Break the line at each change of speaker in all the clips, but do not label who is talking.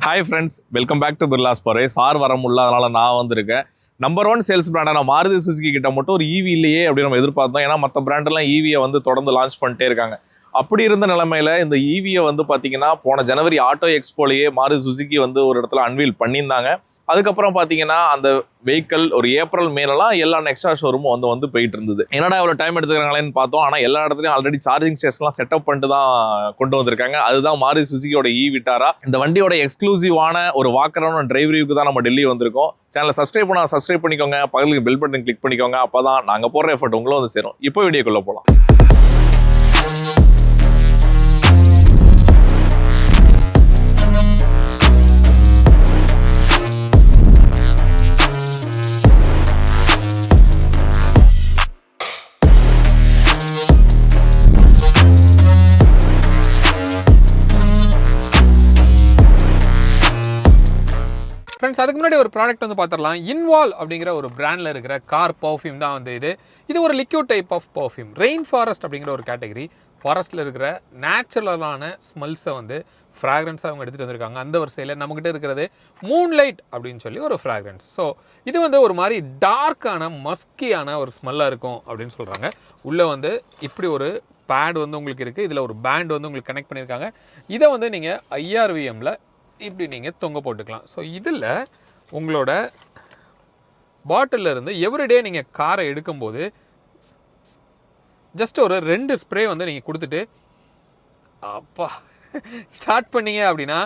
Hi friends, welcome back to பிர்லாஸ் பரே. Sir வர முடியல, அதனால நான் வந்திருக்கேன். நம்பர் 1 சேல்ஸ் பிராண்டான மாருதி சுசுகி கிட்ட மட்டும் ஒரு ஈவி இல்லையே அப்படின்னு நம்ம எதிர்பார்த்தோம். ஏன்னா மற்ற பிராண்டெல்லாம் ஈவியை வந்து தொடர்ந்து லான்ச் பண்ணிட்டே இருக்காங்க. அப்படி இருந்த நிலைமையில இந்த ஈவியை வந்து பார்த்தீங்கன்னா போன ஜனவரி ஆட்டோ எக்ஸ்போலேயே மாருதி சுசுகி வந்து ஒரு இடத்துல அன்வீல் பண்ணியிருந்தாங்க. அதுக்கப்புறம் பார்த்தீங்கன்னா அந்த வெஹிக்கல் ஒரு ஏப்ரல் மேலலாம் எல்லா நெக்ஸா ஷோரூமும் வந்து போயிட்டு இருந்தது. என்னடா இவ்வளோ டைம் எடுத்துக்கிறாங்களேன்னு பார்த்தோம். ஆனால் எல்லா இடத்துலையும் ஆல்ரெடி சார்ஜிங் ஸ்டேஷன்லாம் செட்டப் பண்ணிட்டு தான் கொண்டு வந்திருக்காங்க. அதுதான் மாருதி சுசுகியோட ஈ விட்டாரா. இந்த வண்டியோட எக்ஸ்க்ளூசிவான ஒரு வாக்கரான டிரைவ் ரிவ்யூக்கு தான் நம்ம டெல்லி வந்திருக்கோம். சேனலை சப்ஸ்கிரைப் பண்ணிக்கோங்க, பக்கத்துக்கு பெல் பட்டன் கிளிக் பண்ணிக்கோங்க. அப்போ தான் நாங்கள் போடுற எஃபர்ட் உங்களும் வந்து சேரும். இப்போ வீடியோக்குள்ளே போகலாம்.
ஃப்ரெண்ட்ஸ், அதுக்கு முன்னாடி ஒரு ப்ராடக்ட் வந்து பார்த்துடலாம். இன்வால் அப்படிங்கிற ஒரு பிராண்டில் இருக்கிற கார் பர்ஃப்யூம் தான் வந்து இது ஒரு liquid type of perfume. Rain forest அப்படிங்கிற ஒரு கேட்டகரி. ஃபாரஸ்ட்டில் இருக்கிற நேச்சுரலான ஸ்மெல்ஸை வந்து ஃப்ராக்ரன்ஸாக அவங்க எடுத்துகிட்டு வந்திருக்காங்க. அந்த வரிசையில் நம்மக்கிட்ட இருக்கிறது மூன்லைட் அப்படின்னு சொல்லி ஒரு ஃப்ராக்ரன்ஸ். ஸோ இது வந்து ஒரு மாதிரி டார்க்கான மஸ்கியான ஒரு ஸ்மெல்லாக இருக்கும் அப்படின்னு சொல்கிறாங்க. உள்ளே வந்து இப்படி ஒரு பேட் வந்து உங்களுக்கு இருக்குது. இதில் ஒரு பேண்ட் வந்து உங்களுக்கு கனெக்ட் பண்ணியிருக்காங்க. இதை வந்து நீங்கள் IRVMல இப்படி நீங்கள் தொங்க போட்டுக்கலாம். ஸோ இதில் உங்களோட பாட்டிலில் இருந்து எவ்ரிடே நீங்கள் காரை எடுக்கும்போது ஜஸ்ட் ஒரு 2 ஸ்ப்ரே வந்து நீங்கள் கொடுத்துட்டு அப்பா ஸ்டார்ட் பண்ணீங்க அப்படின்னா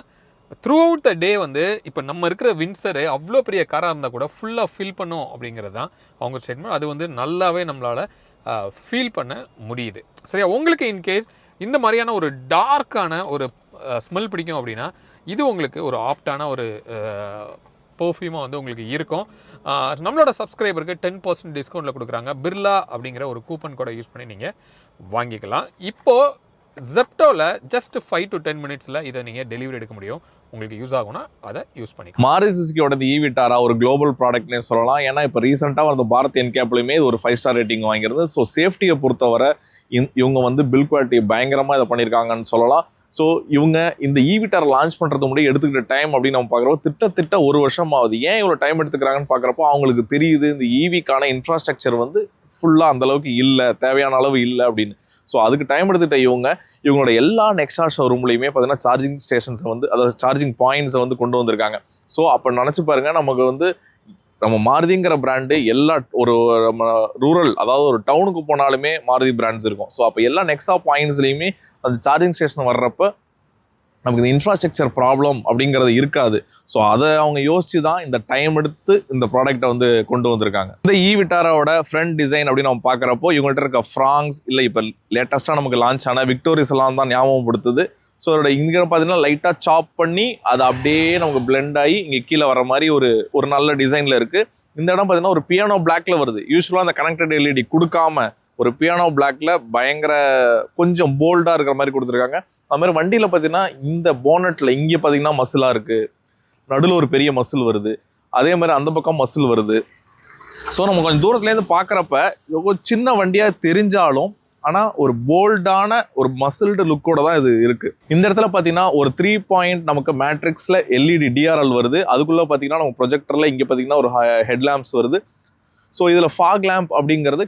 த்ரூ அவுட் த டே வந்து இப்போ நம்ம இருக்கிற வின்சரு அவ்வளோ பெரிய காராக இருந்தால் கூட ஃபுல்லாக ஃபில் பண்ணும் அப்படிங்கிறது தான் அவங்க ஸ்டேட்மெண்ட். அது வந்து நல்லாவே நம்மளால் ஃபீல் பண்ண முடியுது. சரியா, உங்களுக்கு இன்கேஸ் இந்த மாதிரியான ஒரு டார்க்கான ஒரு ஸ்மெல் பிடிக்கும் அப்படின்னா இது உங்களுக்கு ஒரு ஆப்டான ஒரு பர்ஃப்யூமாக வந்து உங்களுக்கு இருக்கும். நம்மளோட சப்ஸ்கிரைபருக்கு 10% டிஸ்கவுண்ட்டில் கொடுக்குறாங்க. பிர்லா அப்படிங்கிற ஒரு கூப்பன் கோடை யூஸ் பண்ணி நீங்கள் வாங்கிக்கலாம். இப்போது ஜெப்டோவில் ஜஸ்ட் 5 to 10 மினிட்ஸில் இதை நீங்கள் டெலிவரி எடுக்க முடியும். உங்களுக்கு யூஸ் ஆகும்னா அதை யூஸ் பண்ணி.
மாருதி சுசுகியோட ஈ விட்டாரா ஒரு குளோபல் ப்ராடக்ட்னே சொல்லலாம். ஏன்னா இப்போ ரீசெண்டாக வந்து பாரத் என்கேப்லையுமே இது ஒரு 5 ஸ்டார் ரேட்டிங் வாங்கிறது. ஸோ சேஃப்டியை பொறுத்தவரை இவங்க வந்து பில் குவாலிட்டி பயங்கரமாக இதை பண்ணியிருக்காங்கன்னு சொல்லலாம். ஸோ இவங்க இந்த ஈ விட்டாரை லான்ச் பண்ணுறது முடியும் எடுத்துக்கிட்ட டைம் அப்படின்னு நம்ம பார்க்குறப்போ திட்ட 1 வருஷம் ஆகுது. ஏன் இவ்வளோ டைம் எடுத்துக்கிறாங்கன்னு பார்க்குறப்போ அவங்களுக்கு தெரியுது இந்த ஈவிக்கான இன்ஃப்ராஸ்ட்ரக்சர் வந்து ஃபுல்லாக அந்தளவுக்கு இல்லை, தேவையான அளவு இல்லை அப்படின்னு. ஸோ அதுக்கு டைம் எடுத்துகிட்ட இவங்களோட எல்லா நெக்ஸா ஷோரூம்லையுமே பார்த்தீங்கன்னா சார்ஜிங் ஸ்டேஷன்ஸை வந்து அதாவது சார்ஜிங் பாயிண்ட்ஸை வந்து கொண்டு வந்திருக்காங்க. ஸோ அப்போ நினச்சி பாருங்கள், நமக்கு வந்து நம்ம மாருதிங்கிற பிராண்டு எல்லா ஒரு நம்ம ரூரல் அதாவது ஒரு டவுனுக்கு போனாலுமே மாருதி பிராண்ட்ஸ் இருக்கும். ஸோ அப்போ எல்லா நெக்ஸா பாயிண்ட்ஸ்லையுமே அந்த சார்ஜிங் ஸ்டேஷன் வர்றப்போ நமக்கு இந்த இன்ஃப்ராஸ்ட்ரக்சர் ப்ராப்ளம் அப்படிங்கிறது இருக்காது. ஸோ அதை அவங்க யோசிச்சு தான் இந்த டைம் எடுத்து இந்த ப்ராடக்டை வந்து கொண்டு வந்திருக்காங்க. இந்த ஈ விட்டாரோட ஃப்ரண்ட் டிசைன் அப்படின்னு நம்ம பார்க்குறப்போ இவங்கள்ட்ட இருக்க ஃப்ராங்ஸ் இல்லை இப்போ லேட்டஸ்ட்டாக நமக்கு லான்ச் ஆன விக்டோரிஸ் எல்லாம் தான் ஞாபகப்படுத்துது. ஸோ அதோட இங்கே பார்த்தீங்கன்னா லைட்டாக சாப் பண்ணி அது அப்படியே நமக்கு பிளெண்ட் ஆகி இங்கே கீழே வர மாதிரி ஒரு நல்ல டிசைனில் இருக்குது. இந்த இடம் பார்த்தீங்கன்னா ஒரு பியானோ பிளாக்ல வருது. யூஸ்வலாக அந்த கனெக்டட் LED கொடுக்காம ஒரு பியானோ பிளாக்ல பயங்கர கொஞ்சம் போல்டாக இருக்கிற மாதிரி கொடுத்துருக்காங்க. அது மாதிரி வண்டியில் பார்த்தீங்கன்னா இந்த போனட்டில் இங்கே பார்த்தீங்கன்னா மசிலாக இருக்குது, நடுவில் ஒரு பெரிய மசில் வருது, அதே மாதிரி அந்த பக்கம் மசில் வருது. ஸோ நம்ம கொஞ்சம் தூரத்துலேருந்து பார்க்குறப்ப சின்ன வண்டியாக தெரிஞ்சாலும் ஆனால் ஒரு போல்டான ஒரு மசில்டு லுக்கோட தான் இது இருக்குது. இந்த இடத்துல பார்த்தீங்கன்னா ஒரு 3 பாயிண்ட் நமக்கு மேட்ரிக்ஸில் LED DRL வருது. அதுக்குள்ளே பார்த்தீங்கன்னா நம்ம ப்ரொஜெக்டரில் இங்கே பார்த்தீங்கன்னா ஒரு ஹெட்லாம்ப்ஸ் வருது. ஸோ இதில் ஃபாக் லேம்ப் அப்படிங்கிறது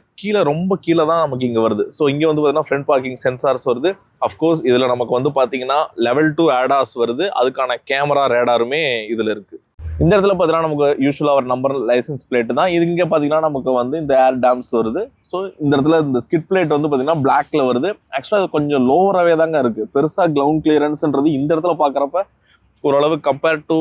ரொம்ப கீழே தான் நமக்கு இங்கே வருது. ஸோ இங்கே வந்து பார்த்தீங்கன்னா ஃப்ரண்ட் பார்க்கிங் சென்சார்ஸ் வருது. அஃப்கோர்ஸ் இதில் நமக்கு வந்து பார்த்தீங்கன்னா level 2 ADAS வருது. அதுக்கான கேமரா ரேடாருமே இதில் இருக்குது. இந்த இடத்துல பார்த்தீங்கன்னா நமக்கு யூஸ்வலாக ஒரு நம்பர் லைசன்ஸ் பிளேட்டு தான். இது இங்கே பார்த்தீங்கன்னா நமக்கு வந்து இந்த ஏர் டேம்ஸ் வருது. ஸோ இந்த இடத்துல இந்த ஸ்கிட் பிளேட் வந்து பார்த்தீங்கன்னா பிளாக்ல வருது. ஆக்சுவலாக அது கொஞ்சம் லோவராகவே தாங்க இருக்குது. பெருசாக கிரவுண்ட் கிளியரன்ஸ்ன்றது இந்த இடத்துல பார்க்குறப்ப ஓரளவு கம்பேர்ட் டு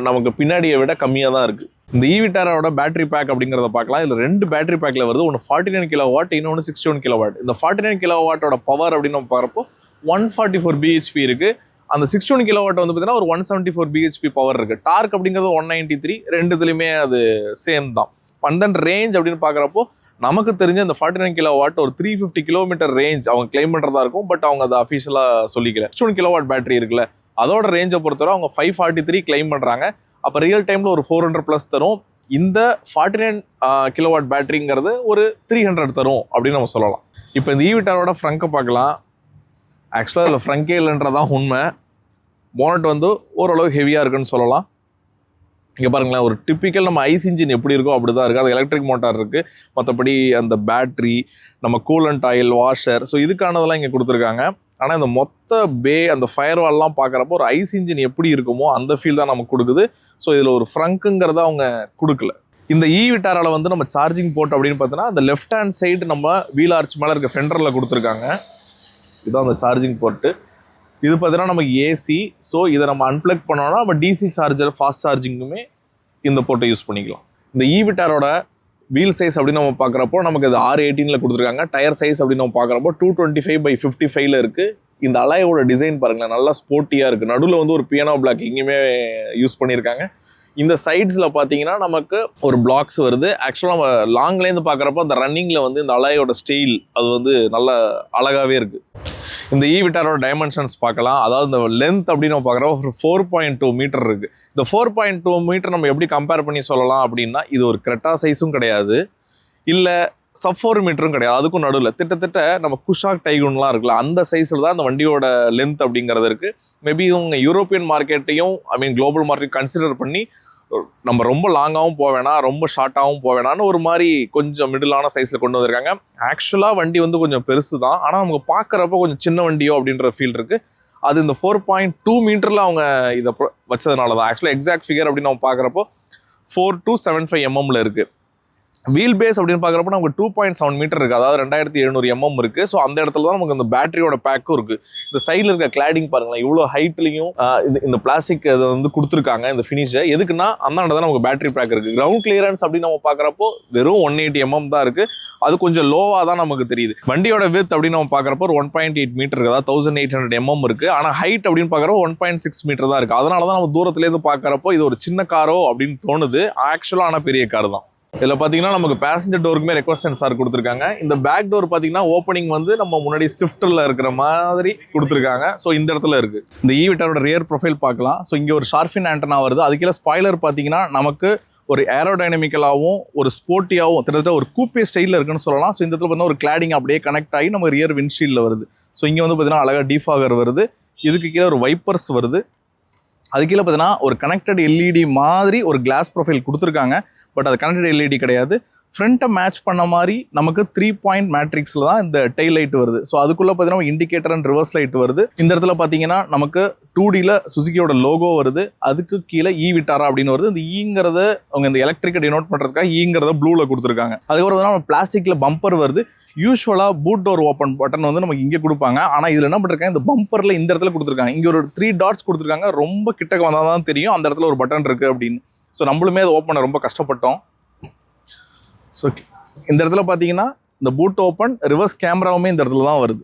நமக்கு பின்னாடியை விட கம்மியாக தான் இருக்குது. இந்த ஈ விட்டாரோட பேட்டரி பேக் அப்படிங்கிறத பார்க்கலாம். இதில் 2 பேட்டரி பேக்கில் வருது. ஒன்று 49 கிலோவாட், இன்னொன்று 61 கிலோவாட். இந்த 49 கிலோவாட்டோட பவர் அப்படின்னு நம்ம பார்க்குறப்போ 144 BHP இருக்குது. அந்த 61 கிலோவாட் வந்து பார்த்தீங்கன்னா ஒரு 174 BHP பவர் இருக்குது. டார்க் அப்படிங்கிறது 193, ரெண்டுத்துலையுமே அது சேம் தான். அண்ட் தென் ரேஞ்ச் அப்படின்னு பார்க்குறப்போ நமக்கு தெரிஞ்ச அந்த 49 கிலோவாட் ஒரு 350 கிலோமீட்டர் ரேஞ்ச் அவங்க கிளைம் பண்ணுறதா இருக்கும். பட் அவங்க அதை அஃபிஷியலாக சொல்லிக்கல. 61 கிலோவாட் பேட்டரி இருக்குல்ல, அதோட ரேஞ்சை பொறுத்தவரை அவங்க 543 கிளைம் பண்ணுறாங்க. அப்போ ரியல் டைமில் ஒரு 400+ தரும். இந்த 49 கிலோவாட் பேட்டரிங்கிறது ஒரு 300 தரும் அப்படின்னு நம்ம சொல்லலாம். இப்போ இந்த ஈ விட்டாரோட ஃப்ரங்கை பார்க்கலாம். ஆக்சுவலாக இதில் ஃப்ரங்கே இல்லைன்றதான் உண்மை. போனட் வந்து ஓரளவு ஹெவியாக இருக்குன்னு சொல்லலாம். இங்கே பாருங்களேன், ஒரு டிப்பிக்கல் நம்ம ஐஸ் இன்ஜின் எப்படி இருக்கோ அப்படி தான் இருக்குது. அது எலக்ட்ரிக் மோட்டார் இருக்குது. மற்றபடி அந்த பேட்ரி, நம்ம கூலண்ட் ஆயில், வாஷர், ஸோ இதுக்கானதெல்லாம் இங்கே கொடுத்துருக்காங்க. ஆனால் இந்த மொத்த அந்த ஃபயர் வால்லாம் பார்க்குறப்போ ஒரு ஐஸ் இன்ஜின் எப்படி இருக்குமோ அந்த ஃபீல் தான் நமக்கு கொடுக்குது. ஸோ இதில் ஒரு ஃப்ரங்க்குங்கிறத அவங்க கொடுக்கல. இந்த விட்டாரால் வந்து நம்ம சார்ஜிங் போர்ட் அப்படின்னு பார்த்தோன்னா அந்த லெஃப்ட் ஹேண்ட் சைடு நம்ம வீல் ஆர்ச் மேலே இருக்க ஃபெண்டரில் கொடுத்துருக்காங்க. இதுதான் அந்த சார்ஜிங் போர்ட்டு. இது பார்த்தீங்கன்னா நமக்கு ஏசி. ஸோ இதை நம்ம அன்பிளக் பண்ணோம்னா நம்ம டிசி சார்ஜர், ஃபாஸ்ட் சார்ஜிங்குமே இந்த போர்ட்டை யூஸ் பண்ணிக்கலாம். இந்த விட்டாரோட வீல் சைஸ் அப்படின்னு நம்ம பார்க்குறப்போ நமக்கு இது 618 கொடுத்துருக்காங்க. டயர் சைஸ் அப்படின்னு நம்ம பார்க்குறப்போ 225/55 இருக்குது. இந்த அலாயோட டிசைன் பாருங்களேன், நல்லா ஸ்போர்ட்டியாக இருக்குது. நடுவில் வந்து ஒரு பியானோ பிளாக் இங்கேயுமே யூஸ் பண்ணியிருக்காங்க. இந்த சைட்ஸில் பார்த்தீங்கன்னா நமக்கு ஒரு பிளாக்ஸ் வருது. ஆக்சுவலாக நம்ம லாங்லேருந்து பார்க்குறப்போ அந்த ரன்னிங்கில் வந்து இந்த அலாயோட ஸ்டைல் அது வந்து நல்லா அழகாகவே இருக்குது. இந்த விட்டாரோட டைமென்ஷன்ஸ் பார்க்கலாம். அதாவது இந்த லென்த் அப்படின்னு நம்ம பார்க்குறப்போ ஒரு 4.2 மீட்டர் இருக்குது. இந்த 4.2 மீட்டர் நம்ம எப்படி கம்பேர் பண்ணி சொல்லலாம் அப்படின்னா, இது ஒரு கிரெட்டா சைஸும் கிடையாது, இல்லை sub-4 மீட்டரும் கிடையாது. அதுக்கும் நடுவில் திட்டத்தட்ட நம்ம குஷாக் டைகுன்லாம் இருக்குல்ல, அந்த சைஸில் தான் அந்த வண்டியோட லென்த் அப்படிங்கிறது இருக்குது. மேபி இவங்க யூரோப்பியன் மார்க்கெட்டையும் குளோபல் மார்க்கெட் கன்சிடர் பண்ணி நம்ம ரொம்ப லாங்காகவும் போக வேணாம், ரொம்ப ஷார்ட்டாகவும் போக வேணான்னு ஒரு மாதிரி கொஞ்சம் மிடிலான சைஸில் கொண்டு வந்திருக்காங்க. ஆக்சுவலாக வண்டி வந்து கொஞ்சம் பெருசு தான், ஆனால் நமக்கு பார்க்குறப்போ கொஞ்சம் சின்ன வண்டியோ அப்படின்ற ஃபீல் இருக்குது. அது இந்த 4.2 மீட்டரில் அவங்க இதை வச்சதுனால தான். ஆக்சுவலாக எக்ஸாக்ட் ஃபிகர் அப்படின்னு நம்ம பார்க்குறப்போ 4275 mm இருக்குது. வீல் பேஸ் அப்படின்னு பார்க்குறப்போ நமக்கு 2.7 மீட்டர் இருக்குது. அதாவது 2700 mm இருக்குது. ஸோ அந்த இடத்துல தான் நமக்கு அந்த பேட்டரியோட பேக்கும் இருக்குது. இந்த சைடில் இருக்க கிளாடிங் பாருங்களேன், இவ்வளோ ஹைட்லையும் இந்த பிளாஸ்டிக் இதை வந்து கொடுத்துருக்காங்க இந்த ஃபினிஷை. எதுக்குன்னா அந்தாண்ட தான் நமக்கு பேட்டரி பேக் இருக்குது. கிரவுண்ட் கிளியரன்ஸ் அப்படின்னு நம்ம பார்க்குறப்போ வெறும் 180 mm தான் இருக்குது. அது கொஞ்சம் லோவாக தான் நமக்கு தெரியுது. வண்டியோட வித் அப்படின்னு நம்ம பார்க்குறப்போ ஒரு 1.8 மீட்டர் இருக்குது. அதாவது 1800 mm இருக்குது. ஆனால் ஹைட் அப்படின்னு பார்க்குறப்போ 1.6 மீட்டர் தான் இருக்குது. அதனால தான் நம்ம தூரத்துலேருந்து பார்க்குறப்போ இது ஒரு சின்ன காரோ அப்படின்னு தோணுது. ஆக்சுவலாக ஆனால் பெரிய கார் தான். இதில் பார்த்தீங்கன்னா நமக்கு பேசஞ்சர் டோருக்குமே ரெக்வஸ்ட் சென்சார் கொடுத்துருக்காங்க. இந்த பேக் டோர் பார்த்தீங்கன்னா ஓப்பனிங் வந்து நம்ம முன்னாடி ஸ்விஃப்ட்டில் இருக்கிற மாதிரி கொடுத்துருக்காங்க. ஸோ இந்த இடத்துல இருக்குது. இந்த விட்டாரோட ரியர் ப்ரொஃபைல் பார்க்கலாம். ஸோ இங்கே ஒரு ஷார்ஃபின் ஆண்டனா வருது. அதுக்கீழே ஸ்பாய்லர் பார்த்தீங்கன்னா நமக்கு ஒரு ஏரோடைனமிக்கலாகவும் ஒரு ஸ்போர்ட்டியாகவும் கிட்டத்தட்ட ஒரு கூப்பே ஸ்டைலில் இருக்குன்னு சொல்லலாம். ஸோ இந்த இடத்துல பார்த்தீங்கன்னா ஒரு கிளாடிங் அப்படியே கனெக்ட் ஆகி நம்ம ரியர் விண்ட்ஷீல்டில் வருது. ஸோ இங்கே வந்து பார்த்தீங்கன்னா அழகாக டீஃபாகர் வருது. இதுக்கு கீழே ஒரு வைப்பர்ஸ் வருது. அது கீழே பார்த்தீங்கன்னா ஒரு கனெக்டட் எல்இடி மாதிரி ஒரு கிளாஸ் ப்ரொஃபைல் கொடுத்துருக்காங்க. பட் அது கனெக்டட் எல்இடி கிடையாது. ஃப்ரண்ட்டை மேட்ச் பண்ண மாதிரி நமக்கு 3 பாயிண்ட் மேட்ரிக்ஸில் தான் இந்த டெயில் லைட் வருது. ஸோ அதுக்குள்ளே பார்த்தீங்கன்னா இண்டிகேட்டர் அண்ட் ரிவர்ஸ் லைட் வருது. இந்த இடத்துல பார்த்தீங்கன்னா நமக்கு 2Dயில் சுசுகியோட லோகோ வருது. அதுக்கு கீழே விட்டாரா அப்படின்னு வருது. இந்த ஈங்கிறத அவங்க இந்த எலக்ட்ரிக்கை டினோட் பண்ணுறதுக்காக ஈங்கிறத ப்ளூவில் கொடுத்துருக்காங்க. அதுக்கப்புறம் நம்ம பிளாஸ்டிக்கில் பம்பர் வருது. யூஸ்வலாக பூட் டோர் ஓப்பன் பட்டன் வந்து நமக்கு இங்கே கொடுப்பாங்க. ஆனால் இதில் என்ன பண்ணிருக்காங்க, இந்த பம்பரில் இந்த இடத்துல கொடுத்துருக்காங்க. இங்கே ஒரு 3 டாட்ஸ் கொடுத்துருக்காங்க. ரொம்ப கிட்டக்க வந்தால் தான் தெரியும் அந்த இடத்துல ஒரு பட்டன் இருக்குது அப்படின்னு. ஸோ நம்மளுமே அதை ஓப்பன் பண்ண ரொம்ப கஷ்டப்பட்டோம். ஸோ இந்த இடத்துல பார்த்தீங்கன்னா இந்த பூட் ஓப்பன், ரிவர்ஸ் கேமராவுமே இந்த இடத்துல தான் வருது.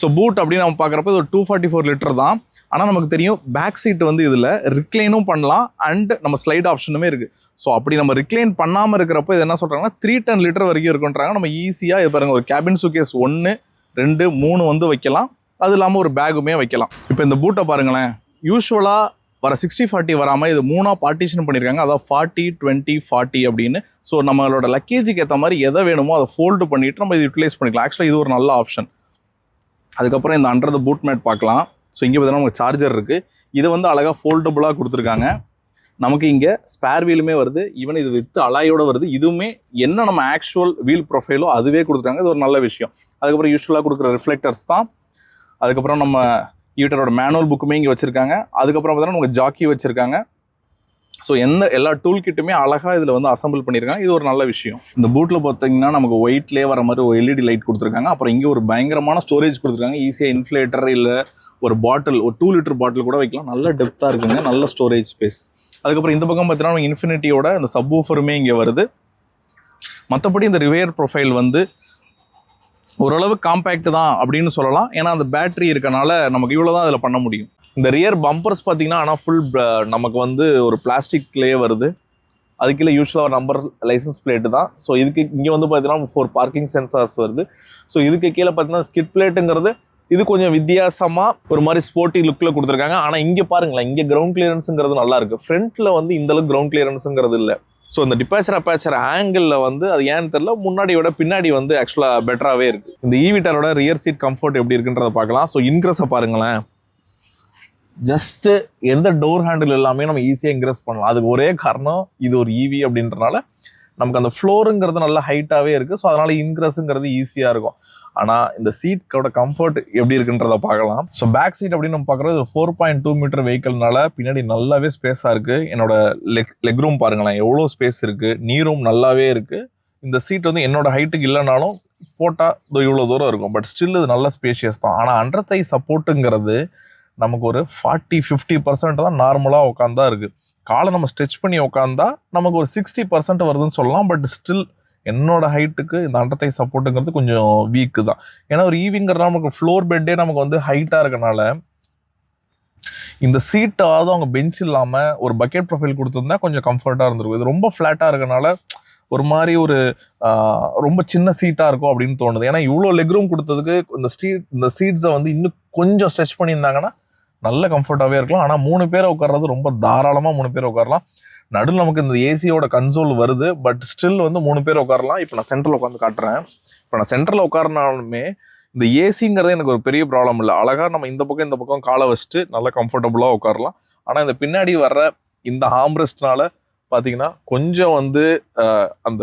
ஸோ பூட் அப்படின்னு நம்ம பார்க்குறப்ப இது ஒரு 244 லிட்டர் தான். ஆனால் நமக்கு தெரியும் பேக் சீட் வந்து இதில் ரிக்ளைனும் பண்ணலாம் அண்ட் நம்ம ஸ்லைட் ஆப்ஷனுமே இருக்குது. ஸோ அப்படி நம்ம ரிக்ளைன் பண்ணாமல் இருக்கிறப்போ இது என்ன சொல்கிறாங்கன்னா 310 லிட்டர் வரைக்கும் இருக்குன்றாங்க. நம்ம ஈஸியாக இது பாருங்கள், ஒரு கேபின் சூட்கேஸ் 1, 2, 3 வந்து வைக்கலாம். அது இல்லாமல் ஒரு பேக்குமே வைக்கலாம். இப்போ இந்த பூட்டை பாருங்களேன், யூஸ்வலாக வர 60/40 வராமல் இது 3ஆக பார்ட்டிஷன் பண்ணியிருக்காங்க. அதாவது 40, 20, 40 அப்படின்னு. ஸோ நம்மளோட லக்கேஜுக்கு ஏற்ற மாதிரி எதை வேணுமோ அதை ஃபோல்டு பண்ணிவிட்டு நம்ம இது யூட்டிலைஸ் பண்ணிக்கலாம். ஆக்சுவலாக இது ஒரு நல்ல ஆப்ஷன். அதுக்கப்புறம் இந்த அண்டர் த பூட் மேட் பார்க்கலாம். ஸோ இங்கே பார்த்தீங்கன்னா நமக்கு சார்ஜர் இருக்குது. இது வந்து அழகாக ஃபோல்டபுளாக கொடுத்துருக்காங்க. நமக்கு இங்கே ஸ்பேர் வீலுமே வருது. ஈவன் இது வித் அலாயோட வருது. இதுவுமே என்ன நம்ம ஆக்சுவல் வீல் ப்ரொஃபைலோ அதுவே கொடுத்துருக்காங்க. இது ஒரு நல்ல விஷயம். அதுக்கப்புறம் யூஸ்வலாக கொடுக்குற ரிஃப்ளெக்டர்ஸ் தான். அதுக்கப்புறம் நம்ம விட்டாரோட மேனுவல் புக்குமே இங்கே வச்சுருக்காங்க. அதுக்கப்புறம் பார்த்தீங்கன்னா நமக்கு ஜாக்கி வச்சுருக்காங்க. ஸோ எல்லா டூல் கிட்டுமே அழகாக இதில் வந்து அசம்பிள் பண்ணியிருக்காங்க. இது ஒரு நல்ல விஷயம். இந்த பூட்டில் பார்த்தீங்கன்னா நமக்கு ஒயிட்லேயே வர மாதிரி ஒரு எல்இடி லைட் கொடுத்துருக்காங்க. அப்புறம் இங்கே ஒரு பயங்கரமான ஸ்டோரேஜ் கொடுத்துருக்காங்க. ஈஸியாக இன்ஃப்ளேட்டர் இல்லை ஒரு பாட்டில், ஒரு 2 லிட்டர் பாட்டில் கூட வைக்கலாம். நல்ல டெப்த்தாக இருக்குங்க, நல்ல ஸ்டோரேஜ் ஸ்பேஸ். அதுக்கப்புறம் இந்த பக்கம் பார்த்தீங்கன்னா இன்ஃபினிட்டியோட இந்த சப்வூஃபருமே இங்கே வருது. மற்றபடி இந்த ரிவேர் ப்ரொஃபைல் வந்து ஓரளவு காம்பேக்ட் தான் அப்படின்னு சொல்லலாம். ஏன்னா அந்த பேட்டரி இருக்கனால நமக்கு இவ்வளோ தான் அதில் பண்ண முடியும். இந்த ரியர் பம்பர்ஸ் பார்த்தீங்கன்னா ஆனால் ஃபுல் நமக்கு வந்து ஒரு பிளாஸ்டிக்லேயே வருது. அதுக்குள்ளே யூஸ்வலாக ஒரு நம்பர் லைசன்ஸ் பிளேட்டு தான். ஸோ இதுக்கு இங்கே வந்து பார்த்தீங்கன்னா 4 பார்க்கிங் சென்சார்ஸ் வருது. ஸோ இதுக்கு கீழே பார்த்தீங்கன்னா ஸ்கிட் பிளேட்டுங்கிறது இது கொஞ்சம் வித்தியாசமாக ஒரு மாதிரி ஸ்போர்ட்டி லுக்கில் கொடுத்துருக்காங்க. ஆனால் இங்கே பாருங்களேன், இங்கே கிரவுண்ட் கிளியரன்ஸுங்கிறது நல்லா இருக்குது. ஃப்ரண்ட்டில் வந்து இந்தளவுக்கு கிரவுண்ட் கிளியரன்ஸுங்கிறது இல்லை. ஸோ இந்த டிபாச்சர் அப்பாச்சர் ஆங்கிளில் வந்து அது ஏன்னு தெரியல, முன்னாடி விட பின்னாடி வந்து ஆக்சுவலாக பெட்டராகவே இருக்குது. இந்த விட்டாரோட ரியர் சீட் கம்ஃபர்ட் எப்படி இருக்குன்றதை பார்க்கலாம். ஸோ இன்க்ரஸை பாருங்களேன், ஜஸ்ட் எந்த டோர் ஹேண்டில் எல்லாமே நம்ம ஈஸியாக இன்க்ரெஸ் பண்ணலாம். அதுக்கு ஒரே காரணம் இது ஒரு ஈவி அப்படின்றனால நமக்கு அந்த ஃப்ளோருங்கிறது நல்ல ஹைட்டாகவே இருக்குது. ஸோ அதனால இன்க்ரெஸுங்கிறது ஈஸியாக இருக்கும். ஆனால் இந்த சீட்டோட கம்ஃபர்ட் எப்படி இருக்குன்றத பார்க்கலாம். ஸோ பேக் சீட் அப்படின்னு நம்ம பார்க்குறது 4.2 மீட்டர் வெஹிக்கிள்னால பின்னாடி நல்லாவே ஸ்பேஸாக இருக்குது. என்னோட லெக் ரூம் பாருங்களேன், எவ்வளோ ஸ்பேஸ் இருக்குது. நீ ரூம் நல்லாவே இருக்குது. இந்த சீட் வந்து என்னோட ஹைட்டுக்கு இல்லைனாலும் போட்டால் இவ்வளோ தூரம் இருக்கும். பட் ஸ்டில் இது நல்ல ஸ்பேஷியஸ் தான். ஆனால் அண்டர் தை சப்போர்ட்டுங்கிறது நமக்கு ஒரு 40-50% தான் நார்மலாக உட்காந்தா இருக்குது. காலை நம்ம ஸ்ட்ரெச் பண்ணி உட்காந்தா நமக்கு ஒரு 60% வருதுன்னு சொல்லலாம். பட் ஸ்டில் என்னோட ஹைட்டுக்கு இந்த அண்டர் தை சப்போர்ட்டுங்கிறது கொஞ்சம் வீக்கு தான். ஏன்னா ஒரு ஈவிங்கிறதுனால நமக்கு ஃப்ளோர் பெட்டே நமக்கு வந்து ஹைட்டாக இருக்கனால இந்த சீட்டாவது அவங்க பெஞ்ச் இல்லாமல் ஒரு பக்கெட் ப்ரொஃபைல் கொடுத்துருந்தா கொஞ்சம் கம்ஃபர்ட்டாக இருந்திருக்கும். இது ரொம்ப ஃப்ளாட்டாக இருக்கனால ஒரு மாதிரி ஒரு ரொம்ப சின்ன சீட்டாக இருக்கும் அப்படின்னு தோணுது. ஏன்னா இவ்வளோ லெக் ரூம் கொடுத்ததுக்கு இந்த சீட்ஸை வந்து இன்னும் கொஞ்சம் ஸ்ட்ரெச் பண்ணியிருந்தாங்கன்னா நல்ல கம்ஃபர்ட்டாகவே இருக்கலாம். ஆனால் 3 பேரை உட்கார்றது ரொம்ப தாராளமாக 3 பேர் உட்காரலாம். நடுவில் நமக்கு இந்த ஏசியோட கன்சோல் வருது. பட் ஸ்டில் வந்து 3 பேர் உட்காரலாம். இப்போ நான் சென்டரில் உட்காந்து காட்டுறேன். இப்போ நான் சென்டரில் உட்காரனாலுமே இந்த ஏசிங்கிறது எனக்கு ஒரு பெரிய ப்ராப்ளம் இல்லை. அழகாக நம்ம இந்த பக்கம் காலை வச்சுட்டு நல்லா கம்ஃபர்டபுளாக உட்காரலாம். ஆனால் இந்த பின்னாடி வர்ற இந்த ஆம்ரெஸ்ட்னால பார்த்தீங்கன்னா கொஞ்சம் வந்து அந்த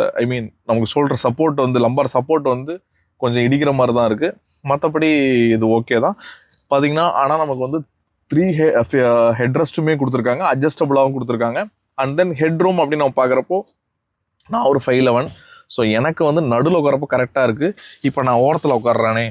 நமக்கு ஷோல்டர் சப்போர்ட் வந்து லம்பர் சப்போர்ட் வந்து கொஞ்சம் இடிக்கிற மாதிரி தான் இருக்குது. மற்றபடி இது ஓகே தான் பார்த்தீங்கன்னா. ஆனால் நமக்கு வந்து 3 ஹெட்ரெஸ்ட்டுமே கொடுத்துருக்காங்க, அட்ஜஸ்டபுளாகவும் கொடுத்துருக்காங்க. அண்ட் தென் ஹெட் ரூம் அப்படின்னு நம்ம பார்க்குறப்போ நான் ஒரு 5'11". ஸோ எனக்கு வந்து நடுவில் உட்காரப்போ கரெக்டாக இருக்குது. இப்போ நான் ஓரத்தில் உட்காடுறானே,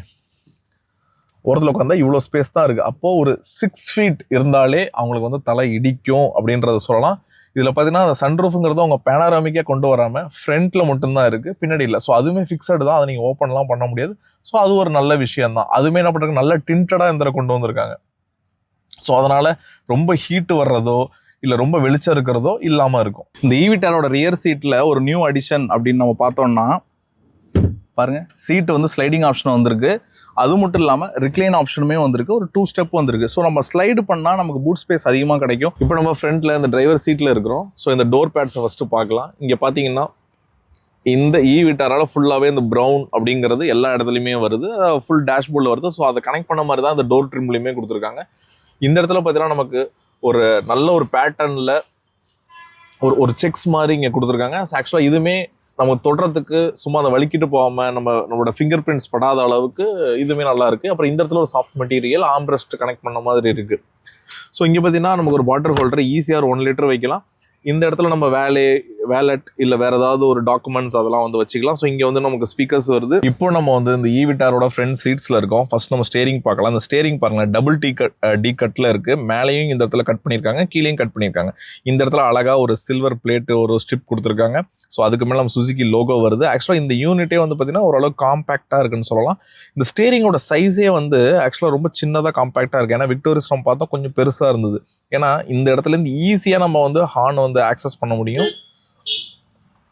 ஓரத்தில் உட்காந்தா இவ்வளோ ஸ்பேஸ் தான் இருக்குது. அப்போது ஒரு 6 feet இருந்தாலே அவங்களுக்கு வந்து தலை இடிக்கும் அப்படின்றத சொல்லலாம். இதில் பார்த்தீங்கன்னா அந்த சன்ரூஃபுங்கிறது அவங்க பேனாராமிக்காக கொண்டு வராமல் ஃப்ரண்ட்டில் மட்டும்தான் இருக்குது, பின்னாடி இல்லை. ஸோ அதுவுமே ஃபிக்ஸடு தான், அதை நீங்கள் ஓப்பன்லாம் பண்ண முடியாது. ஸோ அது ஒரு நல்ல விஷயம் தான். அதுவுமே என்ன பண்ணுறாங்க, நல்ல டிண்டடாக இந்த கொண்டு வந்திருக்காங்க. ஸோ அதனால் ரொம்ப ஹீட்டு வர்றதோ இல்லை ரொம்ப வெளிச்சம் இருக்கிறதோ இல்லாமல் இருக்கும்.
இந்த ஈவிட்டாரோட ரியர் சீட்டில் ஒரு நியூ அடிஷன் அப்படின்னு நம்ம பார்த்தோம்னா பாருங்கள், சீட்டு வந்து ஸ்லைடிங் ஆப்ஷன் வந்திருக்கு. அது மட்டும் இல்லாமல் ரிக்ளைன் ஆப்ஷனுமே வந்திருக்கு. ஒரு 2 ஸ்டெப் வந்திருக்கு. ஸோ நம்ம ஸ்லைடு பண்ணால் நமக்கு பூட் ஸ்பேஸ் அதிகமாக கிடைக்கும்.
இப்போ நம்ம ஃப்ரண்ட்டில் இந்த டிரைவர் சீட்டில் இருக்கிறோம். ஸோ இந்த டோர் பேட்ஸை ஃபஸ்ட்டு பார்க்கலாம். இங்கே பார்த்தீங்கன்னா இந்த ஈவிட்டாரால் ஃபுல்லாகவே இந்த ப்ரௌன் அப்படிங்கிறது எல்லா இடத்துலையுமே வருது. ஃபுல் டேஷ்போர்டில் வருது. ஸோ அதை கனெக்ட் பண்ண மாதிரி தான் இந்த டோர் ட்ரிம்லையுமே கொடுத்துருக்காங்க. இந்த இடத்துல பார்த்தீங்கன்னா நமக்கு ஒரு நல்ல ஒரு பேட்டர்னில் ஒரு செக்ஸ் மாதிரி இங்கே கொடுத்துருக்காங்க. ஆக்சுவலாக இதுவுமே நம்ம தொடுறதுக்கு சும்மா அதை வலிக்கிட்டு போகாமல் நம்மளோட ஃபிங்கர் பிரிண்ட்ஸ் படாத அளவுக்கு இதுவுமே நல்லா இருக்குது. அப்புறம் இந்த இடத்துல ஒரு சாஃப்ட் மெட்டீரியல் ஆம்ரெஸ்ட் கனெக்ட் பண்ண மாதிரி இருக்குது. ஸோ இங்கே பார்த்தீங்கன்னா நமக்கு ஒரு வாட்டர் ஹோல்டர் ஈஸியாக ஒரு 1 லிட்டர் வைக்கலாம். இந்த இடத்துல நம்ம வேலட் இல்லை வேறு ஏதாவது ஒரு டாக்குமெண்ட்ஸ் அதெல்லாம் வந்து வச்சுக்கலாம். ஸோ இங்கே வந்து நமக்கு ஸ்பீக்கர்ஸ் வருது. இப்போ நம்ம வந்து இந்த ஈவிட்டாரோட ஃப்ரண்ட் சீட்ஸில் இருக்கோம். ஃபர்ஸ்ட் நம்ம ஸ்டேரிங் பார்க்கலாம். அந்த ஸ்டேரிங் பாருங்களேன், டபுள் டி கட்டில் இருக்குது. மேலேயும் இந்த இடத்துல கட் பண்ணியிருக்காங்க, கீழேயும் கட் பண்ணியிருக்காங்க. இந்த இடத்துல அழகாக ஒரு சில்வர் பிளேட்டு ஒரு ஸ்ட்ரிப் கொடுத்துருக்காங்க. ஸோ அதுக்கு மேலே நம்ம சுசுகி லோகோ வருது. ஆக்சுவலாக இந்த யூனிட்டே வந்து பார்த்தீங்கன்னா ஓரளவுக்கு காம்பேக்டாக இருக்குன்னு சொல்லலாம். இந்த ஸ்டேரிங்கோட சைஸே வந்து ஆக்சுவலாக ரொம்ப சின்னதாக காம்பேக்டாக இருக்குது. ஏன்னா விக்டோரியஸ் நம்ம பார்த்தா கொஞ்சம் பெருசாக இருந்தது. ஏன்னா இந்த இடத்துலேருந்து ஈஸியாக நம்ம வந்து ஹார்ன் வந்து ஆக்சஸ் பண்ண முடியும்.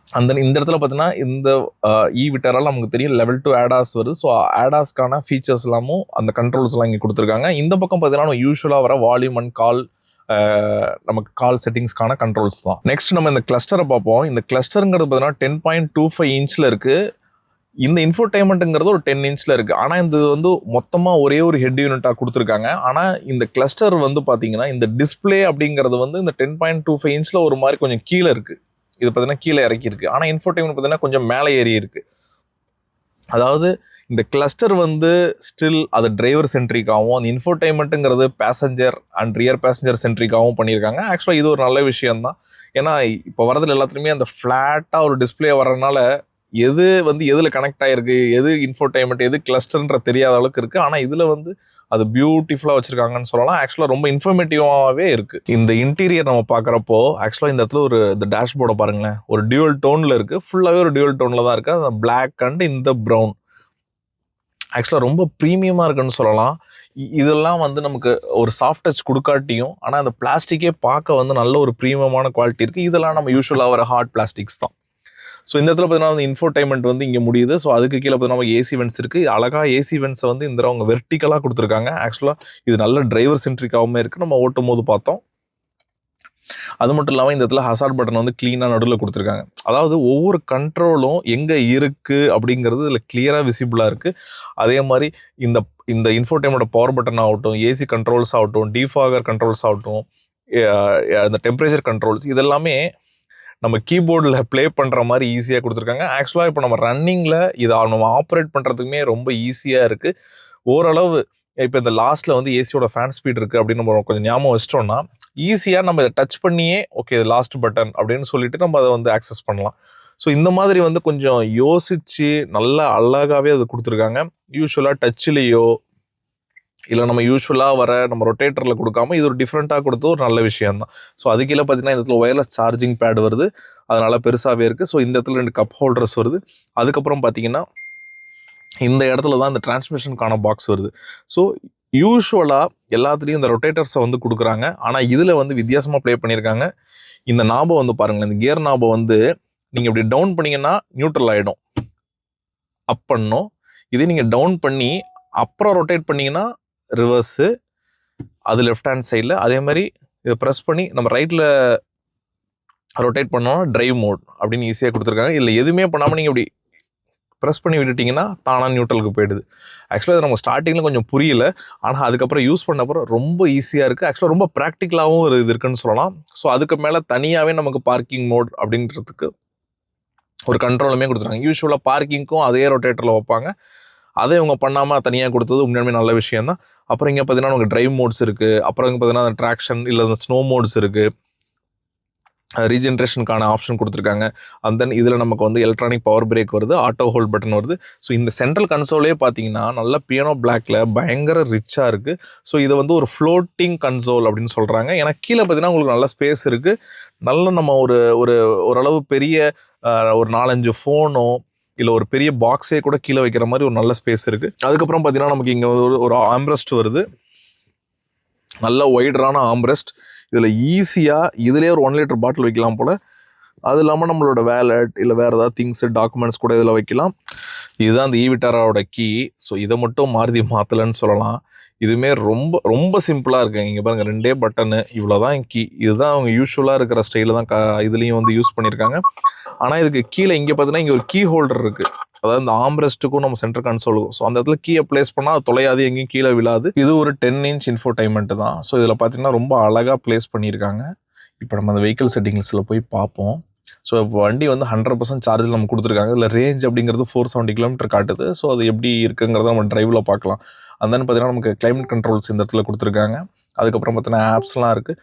அந்த இந்த இடத்துல பார்த்தீங்கன்னா இந்த ஈவிட்டாரால் நமக்கு தெரியும் லெவல் 2 ADAS வருது. ஸோ ADASக்கான ஃபீச்சர்ஸ் எல்லாமும் அந்த கண்ட்ரோல்ஸ்லாம் இங்கே கொடுத்துருக்காங்க. இந்த பக்கம் பார்த்தீங்கன்னா நம்ம யூஸ்வலாக வர வால்யூம் அண்ட் நமக்கு கால் செட்டிங்ஸ்க்கான கண்ட்ரோல்ஸ் தான். நெக்ஸ்ட் நம்ம இந்த கிளஸ்டரை பார்ப்போம். இந்த கிளஸ்டருங்கிறது பார்த்தீங்கன்னா 10.25 இன்ச்சில் இருக்குது. இந்த இன்ஃபோடைன்மெண்ட்டுங்கிறது ஒரு 10 இன்ச்சில் இருக்குது. ஆனால் இது வந்து மொத்தமாக ஒரே ஒரு ஹெட் யூனிட்டாக கொடுத்துருக்காங்க. ஆனால் இந்த கிளஸ்டர் வந்து பார்த்தீங்கன்னா இந்த டிஸ்பிளே அப்படிங்கிறது வந்து இந்த 10.25 இன்ச்சில் ஒரு மாதிரி கொஞ்சம் கீழே இருக்குது. இது பார்த்தீங்கன்னா கீழே இறக்கி இருக்குது. ஆனால் இன்ஃபோடைன்மெண்ட் பார்த்தீங்கன்னா கொஞ்சம் மேலே ஏறி இருக்குது. அதாவது இந்த கிளஸ்டர் வந்து ஸ்டில் அது டிரைவர் சென்ட்ரிக்காகவும், அந்த இன்ஃபோடைன்மெண்ட்டுங்கிறது பேசஞ்சர் அண்ட் ரியர் பேசஞ்சர் சென்ட்ரிக்காகவும் பண்ணியிருக்காங்க. ஆக்சுவலாக இது ஒரு நல்ல விஷயம்தான். ஏன்னா இப்போ வரதுல எல்லாத்துலேயுமே அந்த ஃப்ளாட்டாக ஒரு டிஸ்பிளே வர்றதுனால எது வந்து எதில் கனெக்ட் ஆகிருக்கு, எது இன்ஃபோடைன்மெண்ட், எது கிளஸ்டர்ன்ற தெரியாத அளவுக்கு இருக்குது. ஆனால் இதில் வந்து அது பியூட்டிஃபுல்லாக வச்சுருக்காங்கன்னு சொல்லலாம். ஆக்சுவலாக ரொம்ப இன்ஃபர்மேட்டிவாகவே இருக்குது. இந்த இன்டீரியர் நம்ம பார்க்குறப்போ ஆக்சுவலாக இந்த இடத்துல இந்த டேஷ்போர்டை பாருங்களேன், ஒரு டியூவல் டோனில் இருக்குது. ஃபுல்லாகவே ஒரு டியூவல் டோனில் தான் இருக்குது. அந்த பிளாக் அண்ட் இந்த ப்ரௌன் ஆக்சுவலாக ரொம்ப ப்ரீமியமாக இருக்குன்னு சொல்லலாம். இதெல்லாம் வந்து நமக்கு ஒரு சாஃப்ட் டச் கொடுக்காட்டியும் ஆனால் அந்த பிளாஸ்டிக்கே பார்க்க வந்து நல்ல ஒரு ப்ரீமியமான குவாலிட்டி இருக்குது. இதெல்லாம் நம்ம யூஸ்வலாக வர ஹார்ட் பிளாஸ்டிக்ஸ் தான். ஸோ இந்த இடத்துல பார்த்தீங்கன்னா வந்து இன்ஃபோடைன்மெண்ட் வந்து இங்கே முடியுது. ஸோ அதுக்கு கீழே பார்த்தீங்கன்னா நமக்கு ஏசி வென்ட்ஸ் இருக்குது. அழகாக ஏசி வென்ட்ஸை வந்து இந்த அவங்க வெர்டிக்கலாக கொடுத்துருக்காங்க. ஆக்சுவலாக இது நல்ல டிரைவர் சென்ட்ரிக்காகவுமே இருக்குது. நம்ம ஓட்டும் போது பார்த்தோம். அது மட்டும் இல்லாமல் இந்த இடத்துல ஹசார்ட் பட்டன் வந்து க்ளீனாக நடுவில் கொடுத்துருக்காங்க. அதாவது ஒவ்வொரு கண்ட்ரோலும் எங்கே இருக்குது அப்படிங்கிறது இதில் கிளியராக விசிபிளாக இருக்குது. அதே மாதிரி இந்த இன்ஃபோடெயின்மெண்ட் பவர் பட்டன் ஆகட்டும், ஏசி கண்ட்ரோல்ஸ் ஆகட்டும், டிஃபாகர் கண்ட்ரோல்ஸ் ஆகட்டும், இந்த டெம்பரேச்சர் கண்ட்ரோல்ஸ் இதெல்லாமே நம்ம கீபோர்டில் ப்ளே பண்ணுற மாதிரி ஈஸியாக கொடுத்துருக்காங்க. ஆக்சுவலாக இப்போ நம்ம ரன்னிங்கில் இதை நம்ம ஆப்ரேட் பண்ணுறதுக்குமே ரொம்ப ஈஸியாக இருக்குது. ஓரளவு இப்போ இந்த லாஸ்ட்டில் வந்து ஏசியோட ஃபேன் ஸ்பீட் இருக்குது அப்படின்னு நம்ம கொஞ்சம் ஞாபகம் வச்சிட்டோம்னா ஈஸியாக நம்ம இதை டச் பண்ணியே ஓகே இது லாஸ்ட் பட்டன் அப்படின்னு சொல்லிட்டு நம்ம அதை வந்து ஆக்சஸ் பண்ணலாம். ஸோ இந்த மாதிரி வந்து கொஞ்சம் யோசித்து நல்லா அழகாகவே அது கொடுத்துருக்காங்க. யூஸ்வலாக டச்சிலேயோ இல்லை நம்ம யூஸ்வலாக வர நம்ம ரொட்டேட்டரில் கொடுக்காம இது ஒரு டிஃப்ரெண்ட்டாக கொடுத்து ஒரு நல்ல விஷயம் தான். ஸோ அது கீழே பார்த்தீங்கன்னா இந்த இடத்துல ஒயர்லெஸ் சார்ஜிங் பேட் வருது, அதனால் பெருசாகவே இருக்குது. ஸோ இந்த இடத்துல 2 கப் ஹோல்டர்ஸ் வருது. அதுக்கப்புறம் பார்த்தீங்கன்னா இந்த இடத்துல தான் இந்த டிரான்ஸ்மிஷனுக்கான பாக்ஸ் வருது. ஸோ யூஸ்வலாக எல்லாத்துலேயும் இந்த ரொட்டேட்டர்ஸை வந்து கொடுக்குறாங்க. ஆனால் இதில் வந்து வித்தியாசமாக ப்ளே பண்ணியிருக்காங்க. இந்த நாபை வந்து பாருங்களேன், இந்த கியர் நாபை வந்து நீங்கள் இப்படி டவுன் பண்ணிங்கன்னா நியூட்ரல் ஆகிடும், அப் பண்ணணும். இதே நீங்கள் டவுன் பண்ணி அப்புறம் ரொட்டேட் பண்ணிங்கன்னா ரிவர்ஸு, அது லெஃப்ட் ஹேண்ட் சைடில். அதே மாதிரி இதை ப்ரெஸ் பண்ணி நம்ம ரைட்டில் ரொட்டேட் பண்ணோம்னா ட்ரைவ் மோட் அப்படின்னு ஈஸியாக கொடுத்துருக்காங்க. இதில் எதுவுமே பண்ணாமல் நீங்கள் இப்படி ப்ரெஸ் பண்ணி விட்டுட்டிங்கன்னா தானாக நியூட்ரலுக்கு போயிடுது. ஆக்சுவலாக இது நம்ம ஸ்டார்டிங்கில் கொஞ்சம் புரியல, ஆனால் அதுக்கப்புறம் யூஸ் பண்ண அப்புறம் ரொம்ப ஈஸியாக இருக்குது. ஆக்சுவலாக ரொம்ப ப்ராக்டிக்கலாகவும் ஒரு இது இருக்குன்னு சொல்லலாம். ஸோ அதுக்கு மேலே தனியாகவே நமக்கு பார்க்கிங் மோட் அப்படின்றதுக்கு ஒரு கண்ட்ரோலுமே கொடுத்துருக்காங்க. யூஸ்வலாக பார்க்கிங்க்கும் அதே ரொட்டேட்டரில் வைப்பாங்க, அதை இவங்க பண்ணாமல் தனியாக கொடுத்தது உண்மையுமே நல்ல விஷயம் தான். அப்புறம் இங்கே பார்த்தீங்கன்னா நமக்கு ட்ரைவ் மோட்ஸ் இருக்குது. அப்புறம் இங்கே பார்த்தீங்கன்னா அந்த ட்ராக்ஷன் இல்லை அந்த ஸ்னோ மோட்ஸ் இருக்குது, ரீஜென்ரேஷனுக்கான ஆப்ஷன் கொடுத்துருக்காங்க. அண்ட் தென் இதில் நமக்கு வந்து எலக்ட்ரானிக் பவர் பிரேக் வருது, ஆட்டோ ஹோல்ட் பட்டன் வருது. ஸோ இந்த சென்ட்ரல் கன்சோலே பார்த்தீங்கன்னா நல்ல பியானோ பிளாக்ல பயங்கர ரிச்சாக இருக்குது. ஸோ இதை வந்து ஒரு ஃப்ளோட்டிங் கன்சோல் அப்படின்னு சொல்கிறாங்க. ஏன்னா கீழே பார்த்தீங்கன்னா உங்களுக்கு நல்ல ஸ்பேஸ் இருக்குது. நல்ல நம்ம ஓரளவு பெரிய ஒரு 4-5 ஃபோனோ இல்லை ஒரு பெரிய பாக்ஸே கூட கீழே வைக்கிற மாதிரி ஒரு நல்ல ஸ்பேஸ் இருக்குது. அதுக்கப்புறம் பார்த்தீங்கன்னா நமக்கு இங்கே ஒரு ஆம்ரெஸ்ட் வருது, நல்ல ஒய்டரான ஆம்ரெஸ்ட். இதில் ஈஸியாக இதிலே ஒரு 1 லிட்டர் பாட்டில் வைக்கலாம் போல். அது இல்லாமல் நம்மளோட வேலட் இல்லை வேறு ஏதாவது திங்ஸு டாக்குமெண்ட்ஸ் கூட இதில் வைக்கலாம். இதுதான் அந்த ஈவிட்டாராவோட கீ. ஸோ இதை மட்டும் மாருதி மாற்றலைன்னு சொல்லலாம். இதுவுமே ரொம்ப ரொம்ப சிம்பிளாக இருக்குங்க. இங்கே பாருங்கள், 2 பட்டனு, இவ்வளோ தான் கீ. இதுதான் அவங்க யூஸ்வலாக இருக்கிற ஸ்டைலில் தான் இதுலேயும் வந்து யூஸ் பண்ணியிருக்காங்க. ஆனால் இதுக்கு கீழே இங்கே பார்த்தீங்கன்னா இங்கே ஒரு கீ ஹோல்டர் இருக்குது, அதாவது இந்த ஆம்ரெஸ்ட்டுக்கும் நம்ம சென்டர் கன்சோலுக்கும். ஸோ அந்த இடத்துல கீயை ப்ளேஸ் பண்ணால் அது தொலையாது, எங்கேயும் கீழே விழாது. இது ஒரு 10 இன்ச் இன்ஃபோடைன்மெண்ட் தான். ஸோ இதில் பார்த்தீங்கன்னா ரொம்ப அழகாக ப்ளேஸ் பண்ணியிருக்காங்க. இப்போ நம்ம அந்த வெஹிக்கிள் செட்டிங்ஸில் போய் பார்ப்போம். ஸோ இப்போ வண்டி வந்து 100% சார்ஜில் நம்ம கொடுத்துருக்காங்க. இதில் ரேஞ்ச் அப்படிங்கிறது 470 கிலோமீட்டர் காட்டுது. ஸோ அது எப்படி இருக்குங்கிறத நம்ம ட்ரைவில் பார்க்கலாம். அந்த பார்த்தீங்கன்னா நமக்கு கிளைமேட் கண்ட்ரோல்ஸ் இந்த இடத்துல கொடுத்துருக்காங்க. அதுக்கப்புறம் பார்த்தீங்கன்னா ஆப்ஸ்லாம் இருக்குது.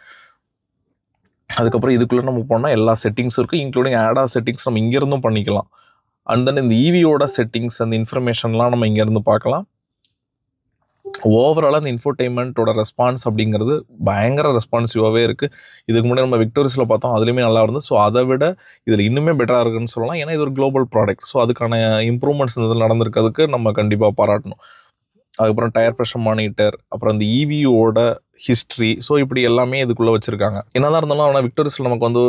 அதுக்கப்புறம் இதுக்குள்ளே நம்ம போனால் எல்லா செட்டிங்ஸும் இருக்குது, இன்க்ளூடிங் ஆடா செட்டிங்ஸ் நம்ம இங்கேருந்தும் பண்ணிக்கலாம். அண்ட் தென் இந்த ஈவியோட செட்டிங்ஸ் அந்த இன்ஃபர்மேஷன்லாம் நம்ம இங்கேருந்து பார்க்கலாம். ஓவராலாக அந்த இன்ஃபோடைன்மெண்ட்டோட ரெஸ்பான்ஸ் அப்படிங்கிறது பயங்கர ரெஸ்பான்சிவாகவே இருக்குது. இதுக்கு முன்னாடி நம்ம விக்டோரிஸில் பார்த்தோம், அதுலேயுமே நல்லா இருந்தது. ஸோ அதை விட இதில் இன்னுமே பெட்டராக இருக்குன்னு சொல்லலாம். ஏன்னா இது ஒரு குளோபல் ப்ராடக்ட். ஸோ அதுக்கான இம்ப்ரூவ்மெண்ட்ஸ் இந்த இதில் நடந்திருக்கிறதுக்கு நம்ம கண்டிப்பாக பாராட்டணும். அதுக்கப்புறம் டயர் ப்ரெஷர் மானிட்டர், அப்புறம் இந்த ஈவியோட ஹிஸ்ட்ரி, ஸோ இப்படி எல்லாமே இதுக்குள்ளே வச்சுருக்காங்க. என்னதான் இருந்தாலும் ஆனால் விக்டோரிஸில் நமக்கு வந்து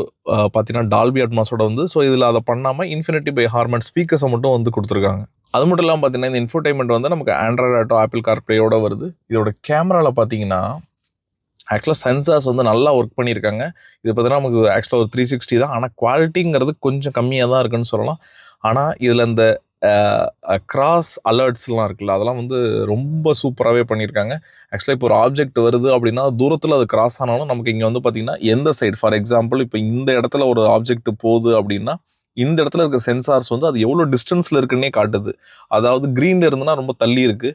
பார்த்தீங்கன்னா டால்பி அட்மாஸோட வந்து, ஸோ இதில் அதை பண்ணாமல் இன்ஃபினிட்டி பை ஹார்மன் ஸ்பீக்கர்ஸை மட்டும் வந்து கொடுத்துருக்காங்க. அது மட்டும் இல்லாமல் பார்த்தீங்கன்னா இந்த இன்ஃபோடைன்மெண்ட் வந்து நமக்கு ஆண்ட்ராய்டு ஆட்டோ, ஆப்பிள் கார்ப்ளேயோட வருது. இதோட கேமராவில் பார்த்தீங்கன்னா ஆக்சுவலாக சென்சார்ஸ் வந்து நல்லா ஒர்க் பண்ணியிருக்காங்க. இது பார்த்தீங்கன்னா நமக்கு ஆக்சுவலாக ஒரு 360 தான், ஆனால் குவாலிட்டிங்கிறது கொஞ்சம் கம்மியாக தான் இருக்குன்னு சொல்லலாம். ஆனால் இதில் இந்த கிராஸ் அலர்ட்ஸ்லாம் இருக்குல்ல, அதெல்லாம் வந்து ரொம்ப சூப்பராகவே பண்ணியிருக்காங்க. ஆக்சுவலாக இப்போ ஒரு ஆப்ஜெக்ட் வருது அப்படின்னா தூரத்தில் அது கிராஸ் ஆனாலும் நமக்கு இங்கே வந்து பார்த்திங்கன்னா எந்த சைடு, ஃபார் எக்ஸாம்பிள் இப்போ இந்த இடத்துல ஒரு ஆப்ஜெக்ட் போகுது அப்படின்னா இந்த இடத்துல இருக்க சென்சார்ஸ் வந்து அது எவ்வளோ டிஸ்டன்ஸில் இருக்குன்னே காட்டுது. அதாவது க்ரீனில் இருந்துன்னா ரொம்ப தள்ளி இருக்குது,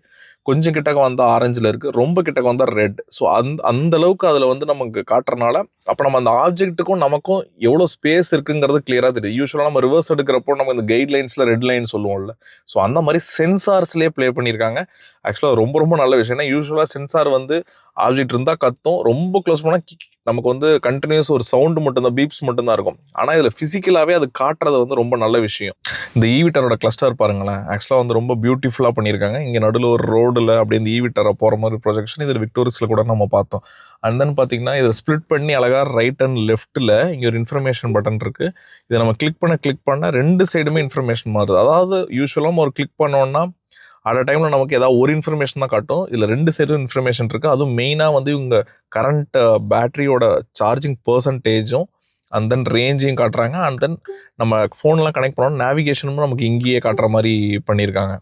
கொஞ்சம் கிட்டக்க வந்தால் ஆரஞ்சில் இருக்குது, ரொம்ப கிட்டக்க வந்தால் ரெட். ஸோ அந்த அளவுக்கு அதில் வந்து நமக்கு காட்டுறனால அப்போ நம்ம அந்த ஆப்ஜெக்ட்டுக்கும் நமக்கும் எவ்வளோ ஸ்பேஸ் இருக்குங்கிறது கிளியராக தெரியுது. யூஸ்வலாக நம்ம ரிவர்ஸ் எடுக்கிறப்போ நம்ம இந்த கைட்லைன்ஸில் ரெட் லைன் சொல்லுவோம்ல, ஸோ அந்த மாதிரி சென்சார்ஸ்லேயே ப்ளே பண்ணியிருக்காங்க. ஆக்சுவலாக ரொம்ப ரொம்ப நல்ல விஷயம். ஏன்னா யூஸ்வலாக சென்சார் வந்து ஆப்ஜெக்ட் இருந்தால் கத்தும், ரொம்ப க்ளோஸ் பண்ணால் நமக்கு வந்து கண்டினியூஸ் ஒரு சவுண்டு மட்டும்தான், பீப்ஸ் மட்டும்தான் இருக்கும். ஆனால் இதில் ஃபிசிக்கலாகவே அது காட்டுறது வந்து ரொம்ப நல்ல விஷயம். இந்த ஈவிட்டரோட கிளஸ்டர் பாருங்களேன், ஆக்சுவலாக வந்து ரொம்ப பியூட்டிஃபுல்லாக பண்ணியிருக்காங்க. இங்கே நடுவில் ஒரு ரோடில் அப்படியே இந்த ஈவிட்டரை போகிற மாதிரி ப்ரொஜெக்ஷன் இதில் விக்டோரிஸில் கூட நம்ம பார்த்தோம். அண்ட் தென் பார்த்தீங்கன்னா இதை ஸ்ப்ளிட் பண்ணி அழகாக ரைட் அண்ட் லெஃப்ட்டில் இங்கே ஒரு இன்ஃபர்மேஷன் பட்டன் இருக்குது. இதை நம்ம கிளிக் பண்ண 2 சைடுமே இன்ஃபர்மேஷன் மாறுது. அதாவது யூஸ்வலாக ஒரு கிளிக் பண்ணோன்னா அட் டைமில் நமக்கு ஏதாவது ஒரு இன்ஃபர்மேஷன் தான் காட்டும். இதில் 2 சைடும் இன்ஃபர்மேஷன் இருக்குது. அதுவும் மெயினாக வந்து இவங்க கரண்ட் பேட்டரியோட சார்ஜிங் பர்சன்டேஜும் அண்ட் தென் ரேஞ்சையும் காட்டுறாங்க. அண்ட் தென் நம்ம ஃபோன்லாம் கனெக்ட் பண்ணோம் நேவிகேஷனும் நமக்கு இங்கேயே காட்டுற மாதிரி பண்ணியிருக்காங்க.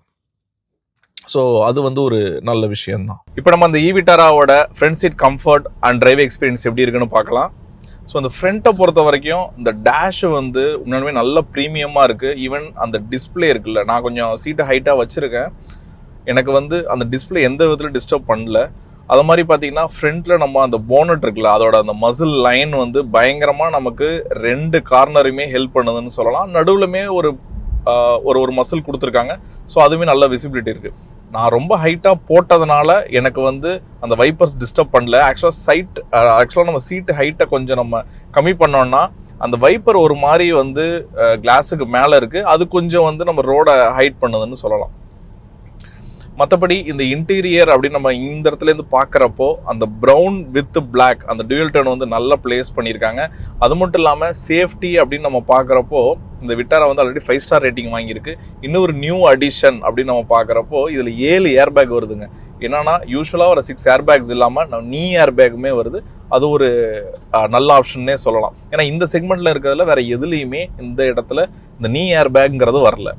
ஸோ அது வந்து ஒரு நல்ல விஷயம்தான். இப்போ நம்ம அந்த ஈவிட்டாராவோட front seat comfort and drive experience எப்படி இருக்குன்னு பார்க்கலாம். ஸோ அந்த ஃப்ரண்ட்டை பொறுத்த வரைக்கும் இந்த டேஷ் வந்து உண்மையுமே நல்ல ப்ரீமியமாக இருக்குது. ஈவன் அந்த டிஸ்பிளே இருக்குல்ல, நான் கொஞ்சம் சீட்டை ஹைட்டாக வச்சுருக்கேன், எனக்கு வந்து அந்த டிஸ்பிளே எந்த விதத்தில் டிஸ்டர்ப் பண்ணல. அது மாதிரி பார்த்தீங்கன்னா ஃப்ரண்ட்டில் நம்ம அந்த போனட் இருக்குல்ல, அதோட அந்த மசில் லைன் வந்து பயங்கரமாக நமக்கு 2 கார்னருமே ஹெல்ப் பண்ணுதுன்னு சொல்லலாம். நடுவுலுமே ஒரு மசில் கொடுத்துருக்காங்க. ஸோ அதுவுமே நல்ல விசிபிலிட்டி இருக்குது. நான் ரொம்ப ஹைட்டாக போட்டதுனால எனக்கு வந்து அந்த வைப்பர்ஸ் டிஸ்டர்ப் பண்ணல. ஆக்சுவலாக நம்ம சீட்டு ஹைட்டை கொஞ்சம் நம்ம கம்மி பண்ணோம்னா அந்த வைப்பர் ஒரு மாதிரி வந்து கிளாஸுக்கு மேலே இருக்குது, அது கொஞ்சம் வந்து நம்ம ரோடை ஹைட் பண்ணுதுன்னு சொல்லலாம். மற்றபடி இந்த இன்டீரியர் அப்படின்னு நம்ம இந்த இடத்துலேருந்து பார்க்குறப்போ அந்த ப்ரௌன் வித் பிளாக் அந்த டியூயல் டோன் வந்து நல்லா பிளேஸ் பண்ணியிருக்காங்க. அது மட்டும் இல்லாமல் சேஃப்டி அப்படின்னு நம்ம பார்க்குறப்போ இந்த விட்டாரா வந்து ஆல்ரெடி 5 ஸ்டார் ரேட்டிங் வாங்கியிருக்கு. இன்னொரு நியூ அடிஷன் அப்படின்னு நம்ம பார்க்குறப்போ இதில் 7 ஏர் பேக் வருதுங்க. என்னன்னா யூஸ்வலாக ஒரு 6 ஏர் பேக்ஸ் இல்லாமல் நம்ம நீ ஏர் பேக்குமே வருது. அது ஒரு நல்ல ஆப்ஷன்னே சொல்லலாம். ஏன்னா இந்த செக்மெண்ட்டில் இருக்கிறதுல வேறு எதுலேயுமே இந்த இடத்துல இந்த நீ ஏர் பேக்குங்கிறது வரல.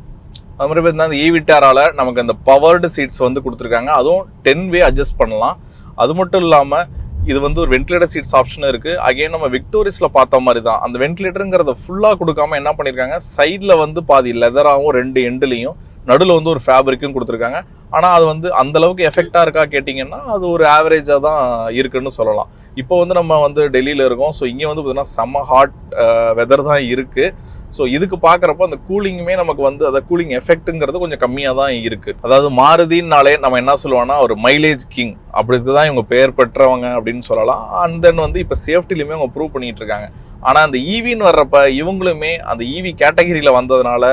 அது மாதிரி பார்த்தீங்கன்னா இந்த ஈவிட்டாரால நமக்கு அந்த பவர்டு சீட்ஸ் வந்து கொடுத்துருக்காங்க. அதுவும் 10 வே அட்ஜஸ்ட் பண்ணலாம். அது மட்டும் இல்லாமல் இது வந்து ஒரு வென்டிலேட்டர் சீட்ஸ் ஆப்ஷனும் இருக்குது. அகைன் நம்ம விக்டோரிஸில் பார்த்த மாதிரி தான் அந்த வென்டிலேட்டருங்கிறத ஃபுல்லாக கொடுக்காம என்ன பண்ணியிருக்காங்க, சைடில் வந்து பாதி லெதராகவும் 2 எண்டுலேயும் நடுவில் வந்து ஒரு ஃபேப்ரிக்கும் கொடுத்துருக்காங்க. ஆனால் அது வந்து அந்தளவுக்கு எஃபெக்டாக இருக்கா கேட்டிங்கன்னா அது ஒரு ஆவரேஜாக தான் இருக்குன்னு சொல்லலாம். இப்போ வந்து நம்ம வந்து டெல்லியில் இருக்கோம். ஸோ இங்கே வந்து பார்த்தீங்கன்னா செம்ம ஹாட் வெதர் தான் இருக்குது. ஸோ இதுக்கு பார்க்குறப்போ அந்த கூலிங்குமே நமக்கு வந்து அந்த கூலிங் எஃபெக்ட்டுங்கிறது கொஞ்சம் கம்மியாக தான் இருக்குது. அதாவது மாருதினாலே நம்ம என்ன சொல்லுவோம்னா ஒரு மைலேஜ் கிங் அப்படிக்கு தான் இவங்க பெயர் பெற்றவங்க அப்படின்னு சொல்லலாம். அண்ட் தென் வந்து இப்போ சேஃப்டிலையுமே அவங்க ப்ரூவ் பண்ணிகிட்டு இருக்காங்க. ஆனால் அந்த ஈவின்னு வர்றப்ப இவங்களுமே அந்த ஈவி கேட்டகரியில் வந்ததுனால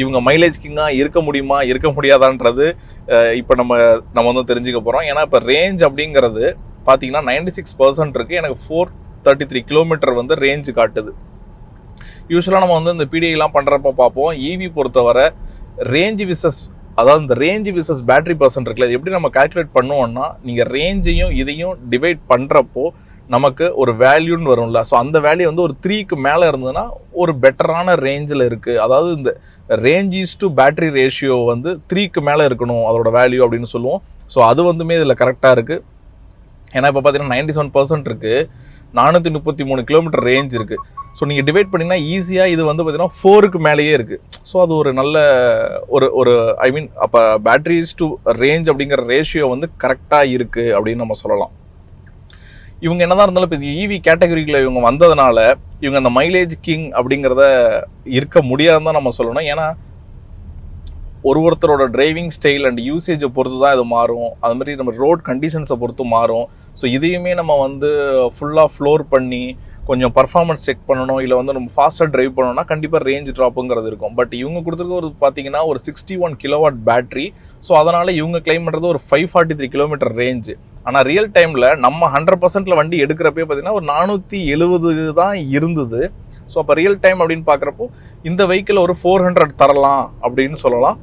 இவங்க மைலேஜ் கிங்காக இருக்க முடியுமா இருக்க முடியாதான்றது இப்போ நம்ம வந்து தெரிஞ்சுக்க போகிறோம். ஏன்னா இப்போ ரேஞ்ச் அப்படிங்கிறது பார்த்தீங்கன்னா 96% இருக்குது. எனக்கு 433 கிலோமீட்டர் வந்து ரேஞ்சு காட்டுது. யூஸ்வலாக நம்ம வந்து இந்த பிடிஐலாம் பண்ணுறப்ப பார்ப்போம் ஈவி பொறுத்தவரை ரேஞ்சு விசஸ், அதாவது இந்த ரேஞ்சு விசஸ் பேட்டரி பர்சன்ட் இருக்குல்ல, இது எப்படி நம்ம கால்குலேட் பண்ணுவோம்னா நீங்கள் ரேஞ்சையும் இதையும் டிவைட் பண்ணுறப்போ நமக்கு ஒரு வேல்யூன்னு வரும்ல. ஸோ அந்த வேல்யூ வந்து ஒரு 3க்கு மேலே இருந்ததுன்னா ஒரு பெட்டரான ரேஞ்சில் இருக்குது. அதாவது இந்த ரேஞ்ச் டு பேட்டரி ரேஷியோ வந்து 3க்கு மேலே இருக்கணும் அதோட வேல்யூ அப்படின்னு சொல்லுவோம். ஸோ அது வந்துமே இதில் கரெக்டாக இருக்குது. ஏன்னா இப்போ பார்த்தீங்கன்னா 97% இருக்குது, 433 கிலோமீட்டர் ரேஞ்ச் இருக்குது. ஸோ நீங்கள் டிவைட் பண்ணிங்கன்னா ஈஸியாக இது வந்து பார்த்தீங்கன்னா 4க்கு மேலேயே இருக்குது. ஸோ அது ஒரு நல்ல ஒரு ஐ மீன் அப்போ பேட்டரிஸ் டு ரேஞ்ச் அப்படிங்கிற ரேஷியோ வந்து கரெக்டாக இருக்குது அப்படின்னு நம்ம சொல்லலாம். இவங்க என்னதான் இருந்தாலும் இப்போ ஈவி கேட்டகரியில் இவங்க வந்ததுனால இவங்க அந்த மைலேஜ் கிங் அப்படிங்கிறத இருக்க முடியாதுன்னு தான் நம்ம சொல்லணும். ஏன்னா ஒருத்தரோட டிரைவிங் ஸ்டைல் அண்ட் யூசேஜை பொறுத்து தான் இது மாறும். அது மாதிரி நம்ம ரோட் கண்டிஷன்ஸை பொறுத்து மாறும். ஸோ இதையுமே நம்ம வந்து ஃபுல்லாக ஃப்ளோர் பண்ணி கொஞ்சம் பர்ஃபார்மன்ஸ் செக் பண்ணணும், இல்லை வந்து நம்ம ஃபாஸ்ட்டாக ட்ரைவ் பண்ணணும்னா கண்டிப்பாக ரேஞ்ச் ட்ராப்புங்கிறது இருக்கும். பட் இவங்க கொடுத்துருக்க ஒரு பார்த்தீங்கன்னா ஒரு 61 கிலோவாட் பேட்டரி. ஸோ அதனால் இவங்க கிளைம் பண்ணுறது ஒரு 543 கிலோமீட்டர் ரேஞ்சு. ஆனால் ரியல் டைமில் நம்ம 100%ல வண்டி எடுக்கிறப்பே பார்த்தீங்கன்னா ஒரு 470 தான் இருந்தது. ஸோ அப்போ ரியல் டைம் அப்படின்னு பார்க்குறப்போ இந்த வெஹிக்கிள் ஒரு 400 தரலாம் அப்படின்னு சொல்லலாம்.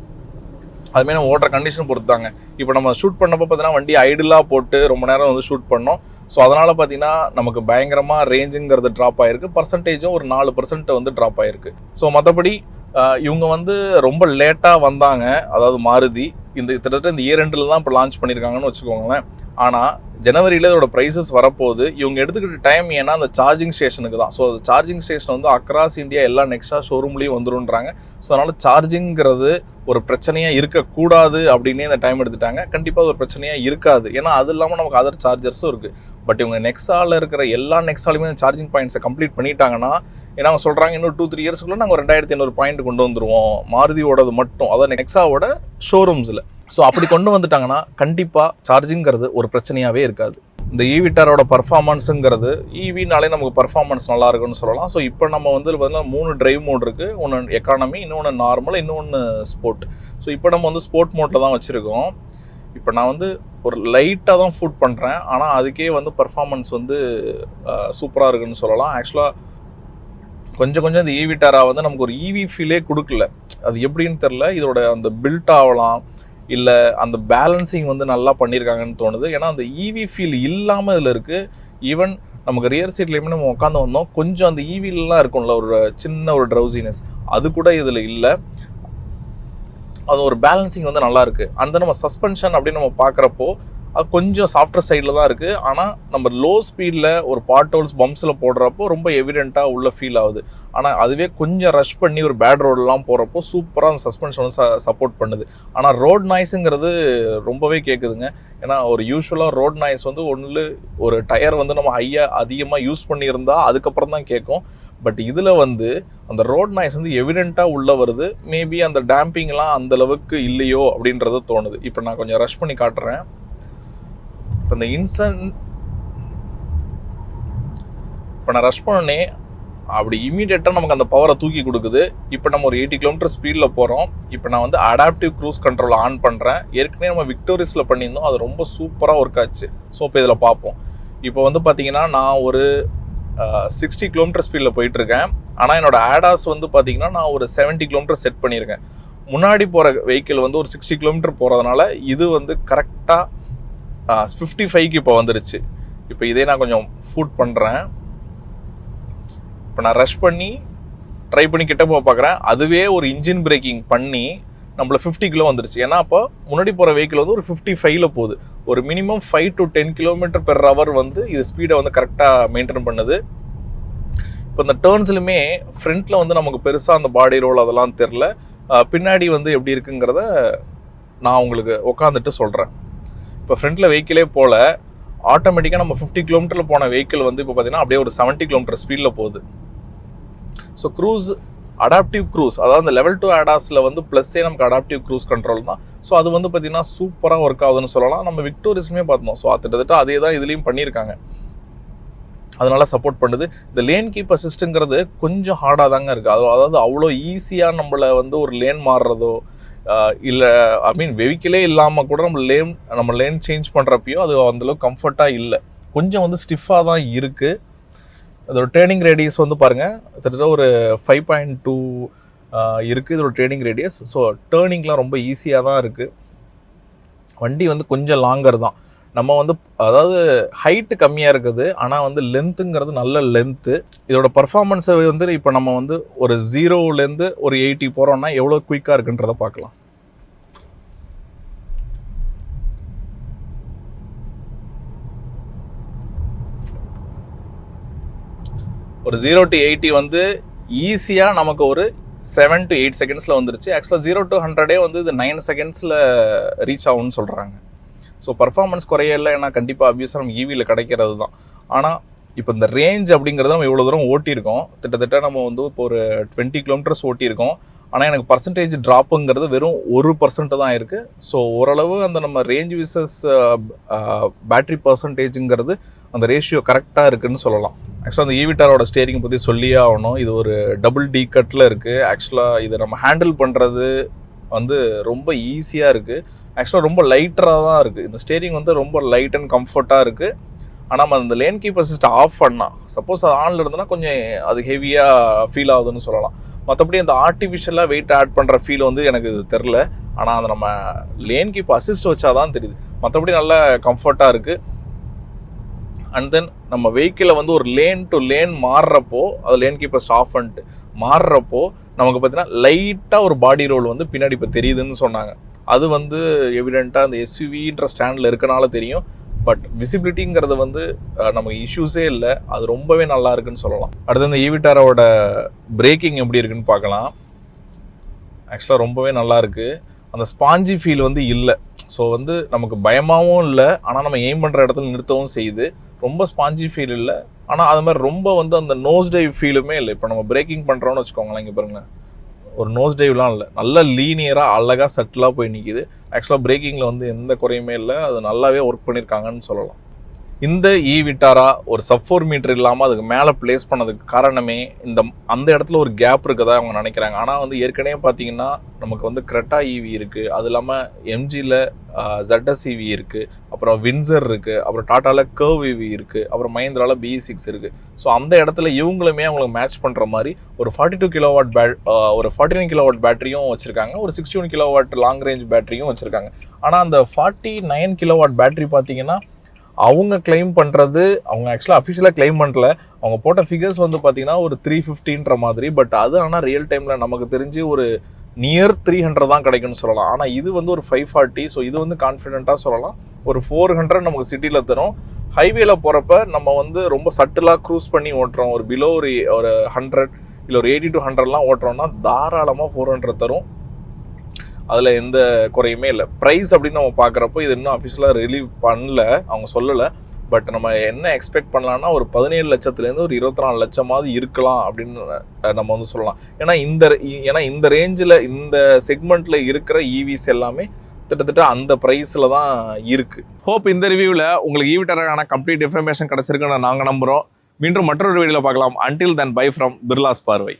அதுமாதிரி நம்ம ஓட்டுற கண்டிஷன் பொறுத்தாங்க. இப்போ நம்ம ஷூட் பண்ணப்போ பார்த்தீங்கன்னா வண்டி ஐடிலாக போட்டு ரொம்ப நேரம் வந்து ஷூட் பண்ணோம். ஸோ அதனால் பார்த்தீங்கன்னா நமக்கு பயங்கரமாக ரேஞ்சுங்கிறது ட்ராப் ஆகிருக்கு. பர்சன்டேஜும் ஒரு 4% வந்து ட்ராப் ஆகிருக்கு. ஸோ மற்றபடி இவங்க வந்து ரொம்ப லேட்டாக வந்தாங்க. அதாவது மாருதி கிட்டத்தட்ட இந்த இயர் எண்டில் தான் இப்போ லான்ச் பண்ணியிருக்காங்கன்னு வச்சுக்கோங்களேன். ஆனால் ஜனவரியில் இதோட ப்ரைஸஸ் வரப்போகுது. இவங்க எடுத்துக்கிட்ட டைம் ஏன்னா அந்த சார்ஜிங் ஸ்டேஷனுக்கு தான். ஸோ சார்ஜிங் ஸ்டேஷன் வந்து அக்ராஸ் இந்தியா எல்லா நெக்ஸ்டா ஷோரூம்லேயும் வந்துருன்றாங்க. ஸோ அதனால் சார்ஜிங்கிறது ஒரு பிரச்சனையாக இருக்கக்கூடாது அப்படின்னே இந்த டைம் எடுத்துட்டாங்க. கண்டிப்பாக ஒரு பிரச்சனையாக இருக்காது. ஏன்னா அது இல்லாமல் நமக்கு அதர் சார்ஜர்ஸும் இருக்குது. பட் இவங்க நெக்ஸாவில் இருக்கிற எல்லா நெக்ஸாலுமே சார்ஜிங் பாயிண்ட்ஸை கம்ப்ளீட் பண்ணிட்டாங்கன்னா, ஏன்னா அவங்க சொல்கிறாங்க இன்னும் 2-3 இயர்ஸ்க்குள்ளே நாங்கள் 2500 பாயிண்ட் கொண்டு வந்துடுவோம் மாருதியோடது மட்டும், அதாவது நெக்ஸாவோட ஷோரூம்ஸில். ஸோ அப்படி கொண்டு வந்துட்டாங்கன்னா கண்டிப்பாக சார்ஜிங்கிறது ஒரு பிரச்சனையாகவே இருக்காது. இந்த ஈவிட்டாரோட பர்ஃபார்மன்ஸுங்கிறது ஈவினாலே நமக்கு பர்ஃபார்மன்ஸ் நல்லா இருக்குன்னு சொல்லலாம். ஸோ இப்போ நம்ம வந்து பார்த்தீங்கன்னா 3 டிரைவ் மோட் இருக்குது. ஒன்று எக்கானமி, இன்னொன்று நார்மல், இன்னொன்று ஸ்போர்ட். ஸோ இப்போ நம்ம வந்து ஸ்போர்ட் மோட்டில் தான் வச்சுருக்கோம். இப்போ நான் வந்து ஒரு லைட்டாக தான் ஃபுட் பண்ணுறேன். ஆனால் அதுக்கே வந்து பர்ஃபார்மன்ஸ் வந்து சூப்பராக இருக்குன்னு சொல்லலாம். ஆக்சுவலாக கொஞ்சம் இந்த ஈவிட்டாரா வந்து நமக்கு ஒரு ஈவி ஃபீலே கொடுக்கல. அது எப்படின்னு தெரில. இதோட அந்த பில்ட் ஆகலாம், இல்லை அந்த பேலன்சிங் வந்து நல்லா பண்ணியிருக்காங்கன்னு தோணுது. ஏன்னா அந்த ஈவி ஃபீல் இல்லாமல் இதில் இருக்குது. ஈவன் நமக்கு ரியர் சீட்லேயுமே நம்ம உட்காந்து வந்தோம், கொஞ்சம் அந்த ஈவிலலாம் இருக்கும்ல ஒரு சின்ன ஒரு ட்ரௌசினஸ், அது கூட இதில் இல்லை. அது ஒரு பேலன்சிங் வந்து நல்லா இருக்குது. அந்த நம்ம சஸ்பென்ஷன் அப்படின்னு நம்ம பார்க்குறப்போ அது கொஞ்சம் சாஃப்டர் சைடில் தான் இருக்குது. ஆனால் நம்ம லோ ஸ்பீடில் ஒரு பாட்டோல்ஸ் பம்ப்ஸில் போடுறப்போ ரொம்ப எவிடெண்ட்டாக உள்ள ஃபீல் ஆகுது. ஆனால் அதுவே கொஞ்சம் ரஷ் பண்ணி ஒரு பேட் ரோடெலாம் போகிறப்போ சூப்பராக அந்த சஸ்பென்ஷன் வந்து சப்போர்ட் பண்ணுது. ஆனால் ரோட் நாய்ஸுங்கிறது ரொம்பவே கேட்குதுங்க. ஏன்னா ஒரு யூஸ்வலாக ரோட் நாய்ஸ் வந்து ஒன்று ஒரு டயர் வந்து நம்ம அதிகமாக யூஸ் பண்ணியிருந்தால் அதுக்கப்புறம் தான் கேட்கும். பட் இதில் வந்து அந்த ரோட் நாய்ஸ் வந்து எவிடெண்ட்டாக உள்ளே வருது. மேபி அந்த டேம்பிங்லாம் அந்தளவுக்கு இல்லையோ அப்படின்றது தோணுது. இப்போ நான் கொஞ்சம் ரஷ் பண்ணி காட்டுறேன். இப்போ இந்த இப்போ நான் ரஷ் பண்ணோன்னே அப்படி இமீடியட்டாக நமக்கு அந்த பவரை தூக்கி கொடுக்குது. இப்போ நம்ம ஒரு 80 km ஸ்பீடில் போகிறோம். இப்போ நான் வந்து அடாப்டிவ் க்ரூஸ் கண்ட்ரோல் ஆன் பண்ணுறேன். ஏற்கனவே நம்ம விக்டோரியஸில் பண்ணியிருந்தோம், அது ரொம்ப சூப்பராக ஒர்க் ஆச்சு. ஸோ இப்போ இதில் பார்ப்போம். இப்போ வந்து பார்த்தீங்கன்னா நான் ஒரு 60 km ஸ்பீடில் போயிட்டுருக்கேன். ஆனால் என்னோட ஆடாஸ் வந்து பார்த்தீங்கன்னா நான் ஒரு 70 km செட் பண்ணியிருக்கேன். முன்னாடி போகிற வெஹிக்கிள் வந்து ஒரு 60 km போகிறதுனால இது வந்து கரெக்டாக 55க்கு இப்போ வந்துருச்சு. இப்போ இதே நான் கொஞ்சம் ஃபுட் பண்ணுறேன். இப்போ நான் ரஷ் பண்ணி ட்ரை பண்ணி கிட்ட போக பார்க்குறேன். அதுவே ஒரு இன்ஜின் பிரேக்கிங் பண்ணி நம்மள 50 கிலோ வந்துருச்சு. ஏன்னா அப்போ முன்னாடி போகிற வெஹிக்கிள் வந்து ஒரு 55ல் போகுது. ஒரு மினிமம் 5 to 10 km/h வந்து இது ஸ்பீடை வந்து கரெக்டாக மெயின்டைன் பண்ணுது. இப்போ இந்த டேர்ன்ஸ்லையுமே ஃப்ரண்ட்டில் வந்து நமக்கு பெருசாக அந்த பாடி ரோல் அதெல்லாம் தெரில. பின்னாடி வந்து எப்படி இருக்குங்கிறத நான் உங்களுக்கு உட்காந்துட்டு சொல்கிறேன். இப்போ ஃப்ரண்ட்டில் வெஹிக்கிளே போல் ஆட்டோமேட்டிக்காக நம்ம 50 km போன வெஹிக்கிள் வந்து இப்போ பார்த்தீங்கன்னா அப்படியே ஒரு 70 km ஸ்பீடில் போகுது. ஸோ க்ரூஸ் அடாப்டிவ் க்ரூஸ், அதாவது அந்த லெவல் 2 ஆடாஸில் வந்து ப்ளஸ்ஸே நமக்கு அடாப்டிவ் க்ரூஸ் கண்ட்ரோல் தான். ஸோ அது வந்து பார்த்திங்கன்னா சூப்பராக ஒர்க் ஆகுதுன்னு சொல்லலாம். நம்ம விக்டோரியஸுமே பார்த்தோம். ஸோ கிட்டத்தட்ட அதே தான் இதுலேயும் பண்ணியிருக்காங்க. அதனால் சப்போர்ட் பண்ணுது. இந்த லேன் கீப் அசிஸ்ட்டுங்கிறது கொஞ்சம் ஹார்டாக தாங்க இருக்குது. அதாவது அவ்வளோ ஈஸியாக நம்மளை வந்து ஒரு லேன் மாறுறதோ இல்லை வெஹிக்கிளே இல்லாமல் கூட நம்ம லேன் சேஞ்ச் பண்ணுறப்பையோ அது அந்தளவுக்கு கம்ஃபர்ட்டாக இல்லை. கொஞ்சம் வந்து ஸ்டிஃபாக தான் இருக்குது. அதோட டேர்னிங் ரேடியஸ் வந்து பாருங்கள், கிட்டத்தட்ட ஒரு 5.2 இருக்குது இதோட டேர்னிங் ரேடியஸ். ஸோ டேர்னிங்லாம் ரொம்ப ஈஸியாக தான் இருக்குது. வண்டி வந்து கொஞ்சம் லாங்கர் தான். நம்ம வந்து அதாவது ஹைட்டு கம்மியாக இருக்குது, ஆனால் வந்து லென்த்துங்கிறது நல்ல லென்த்து. இதோட பர்ஃபார்மன்ஸை வந்து இப்போ நம்ம வந்து ஒரு 0லேருந்து ஒரு 80 போகிறோம்னா எவ்வளோ குயிக்காக இருக்குன்றதை பார்க்கலாம். ஒரு 0 to 80 வந்து ஈஸியாக நமக்கு ஒரு 7 to 8 செகண்ட்ஸில் வந்துருச்சு. ஆக்சுவலாக 0 to 100 வந்து இது 9 செகண்ட்ஸில் ரீச் ஆகும்னு சொல்கிறாங்க. ஸோ பர்ஃபார்மன்ஸ் குறையலை, ஏன்னா கண்டிப்பாக அப்வியஸாக நம்ம ஈவியில் கிடைக்கிறது தான். ஆனால் இப்போ இந்த ரேஞ்ச் அப்படிங்கிறத நம்ம இவ்வளோ தூரம் ஓட்டியிருக்கோம். கிட்டத்தட்ட நம்ம வந்து இப்போ ஒரு 20 km ஓட்டியிருக்கோம். ஆனால் எனக்கு பர்சன்டேஜ் ட்ராப்புங்கிறது வெறும் 1% தான் இருக்குது. ஸோ ஓரளவு அந்த நம்ம ரேஞ்ச் விசஸ் பேட்ரி பர்சன்டேஜுங்கிறது அந்த ரேஷியோ கரெக்டாக இருக்குதுன்னு சொல்லலாம். ஆக்சுவலாக அந்த ஈவிட்டாரோட ஸ்டேரிங் பற்றி சொல்லியே ஆகணும். இது ஒரு டபுள் டி கட்டில் இருக்குது. ஆக்சுவலாக இதை நம்ம ஹேண்டில் பண்ணுறது வந்து ரொம்ப ஈஸியாக இருக்குது. ஆக்சுவலாக ரொம்ப லைட்டராக தான் இருக்குது. இந்த ஸ்டேரிங் வந்து ரொம்ப லைட் அண்ட் கம்ஃபர்ட்டாக இருக்குது. ஆனால் நம்ம அந்த லேன் கீப் அசிஸ்ட் ஆஃப் பண்ணால், சப்போஸ் அது ஆனில் இருந்ததுன்னா கொஞ்சம் அது ஹெவியாக ஃபீல் ஆகுதுன்னு சொல்லலாம். மற்றபடி அந்த ஆர்டிஃபிஷியலாக வெயிட் ஆட் பண்ணுற ஃபீல் வந்து எனக்கு இது தெரில. ஆனால் அந்த நம்ம லேன் கீப் அசிஸ்ட் வச்சா தான் தெரியுது. மற்றபடி நல்லா கம்ஃபர்ட்டாக இருக்குது. அண்ட் தென் நம்ம வெஹிக்கிளை வந்து ஒரு லேன் டு லேன் மாறுறப்போ, அது லேன் கீப் அசிஸ்ட் ஆஃப் பண்ணிட்டு மாறுறப்போ நமக்கு பார்த்தீங்கன்னா லைட்டாக ஒரு பாடி ரோல் வந்து பின்னாடி இப்போ தெரியுதுன்னு சொன்னாங்க. அது வந்து எவிடெண்ட்டாக அந்த எஸ்யூவின்ற ஸ்டாண்டில் இருக்கனால தெரியும். பட் விசிபிலிட்டிங்கிறது வந்து நமக்கு இஷ்யூஸே இல்லை. அது ரொம்பவே நல்லா இருக்குன்னு சொல்லலாம். அடுத்து இந்த ஈவிட்டாரோட பிரேக்கிங் எப்படி இருக்குன்னு பார்க்கலாம். ஆக்சுவலாக ரொம்பவே நல்லா இருக்குது. அந்த ஸ்பாஞ்சி ஃபீல் வந்து இல்லை. ஸோ வந்து நமக்கு பயமாகவும் இல்லை, ஆனால் நம்ம எய்ம் பண்ணுற இடத்துல நிறுத்தவும் செய்யுது. ரொம்ப ஸ்பாஞ்சி ஃபீல் இல்லை, ஆனால் அது மாதிரி ரொம்ப வந்து அந்த நோஸ் டைவ் ஃபீலுமே இல்லை. இப்போ நம்ம பிரேக்கிங் பண்ணுறோன்னு வச்சுக்கோங்களேன், இங்கே பாருங்களேன், ஒரு நோஸ் டைவ்லாம் இல்லை, நல்லா லீனியராக அழகாக செட்டிலாக போய் நிற்கிது. ஆக்சுவலாக பிரேக்கிங்கில் வந்து எந்த குறையுமே இல்லை. அது நல்லாவே ஒர்க் பண்ணியிருக்காங்கன்னு சொல்லலாம். இந்த ஈவிட்டாரா ஒரு சப்-4 மீட்டர் இல்லாமல் அதுக்கு மேலே பிளேஸ் பண்ணதுக்கு காரணமே அந்த இடத்துல ஒரு கேப் இருக்குதா அவங்க நினைக்கிறாங்க. ஆனால் வந்து ஏற்கனவே பார்த்தீங்கன்னா நமக்கு வந்து கிரெட்டா ஈவி இருக்குது, அது இல்லாமல் எம்ஜியில் ZS ஈவி இருக்குது, அப்புறம் வின்சர் இருக்குது, அப்புறம் டாட்டாவில் கர்வ் ஈவி இருக்குது, அப்புறம் மஹிந்திராவில் BE6 இருக்குது. ஸோ அந்த இடத்துல இவங்களுமே அவங்களுக்கு மேட்ச் பண்ணுற மாதிரி ஒரு 42 கிலோவாட் ஒரு 49 கிலோவாட் பேட்டரியும் வச்சுருக்காங்க, ஒரு 61 கிலோவாட் லாங் ரேஞ்ச் பேட்டரியும் வச்சுருக்காங்க. ஆனால் அந்த 49 கிலோவாட் பேட்டரி பார்த்தீங்கன்னா
அவங்க கிளைம் பண்ணுறது, அவங்க ஆக்சுவலாக அஃபிஷியலாக கிளைம் பண்ணல, அவங்க போட்ட ஃபிகர்ஸ் வந்து பார்த்தீங்கன்னா ஒரு 350ன்ற மாதிரி. பட் அது ஆனால் ரியல் டைமில் நமக்கு தெரிஞ்சு ஒரு நியர் 300 தான் கிடைக்கும்னு சொல்லலாம். ஆனால் இது வந்து ஒரு 540. ஸோ இது வந்து கான்ஃபிடென்ட்டாக சொல்லலாம் ஒரு 400 நமக்கு சிட்டியில் தரும். ஹைவேல போகிறப்ப நம்ம வந்து ரொம்ப சட்டிலாக க்ரூஸ் பண்ணி ஓட்டுறோம், ஒரு பிலோ ஒரு 100 இல்லை ஒரு 80 to 100லாம் ஓட்டுறோம்னா தாராளமாக 400 தரும். அதில் எந்த குறையுமே இல்லை. ப்ரைஸ் அப்படின்னு நம்ம பார்க்குறப்போ இது இன்னும் அஃபிஷியலாக ரிலீவ் பண்ணல, அவங்க சொல்லலை. பட் நம்ம என்ன எக்ஸ்பெக்ட் பண்ணலாம்னா ஒரு 17 லட்சத்துலேருந்து ஒரு 24 லட்சமாவது இருக்கலாம் அப்படின்னு நம்ம வந்து சொல்லலாம். ஏன்னா இந்த ரேஞ்சில் இந்த செக்மெண்ட்டில் இருக்கிற ஈவிஸ் எல்லாமே கிட்டத்தட்ட அந்த ப்ரைஸில் தான் இருக்குது. ஹோப் இந்த ரிவ்யூவில் உங்களுக்கு ஈவிட்டரான கம்ப்ளீட் இன்ஃபர்மேஷன் கிடச்சிருக்குன்னு நாங்கள் நம்புகிறோம். மீண்டும் மற்றொரு வீடியோவில் பார்க்கலாம். Until then by from Birlas பார்வை.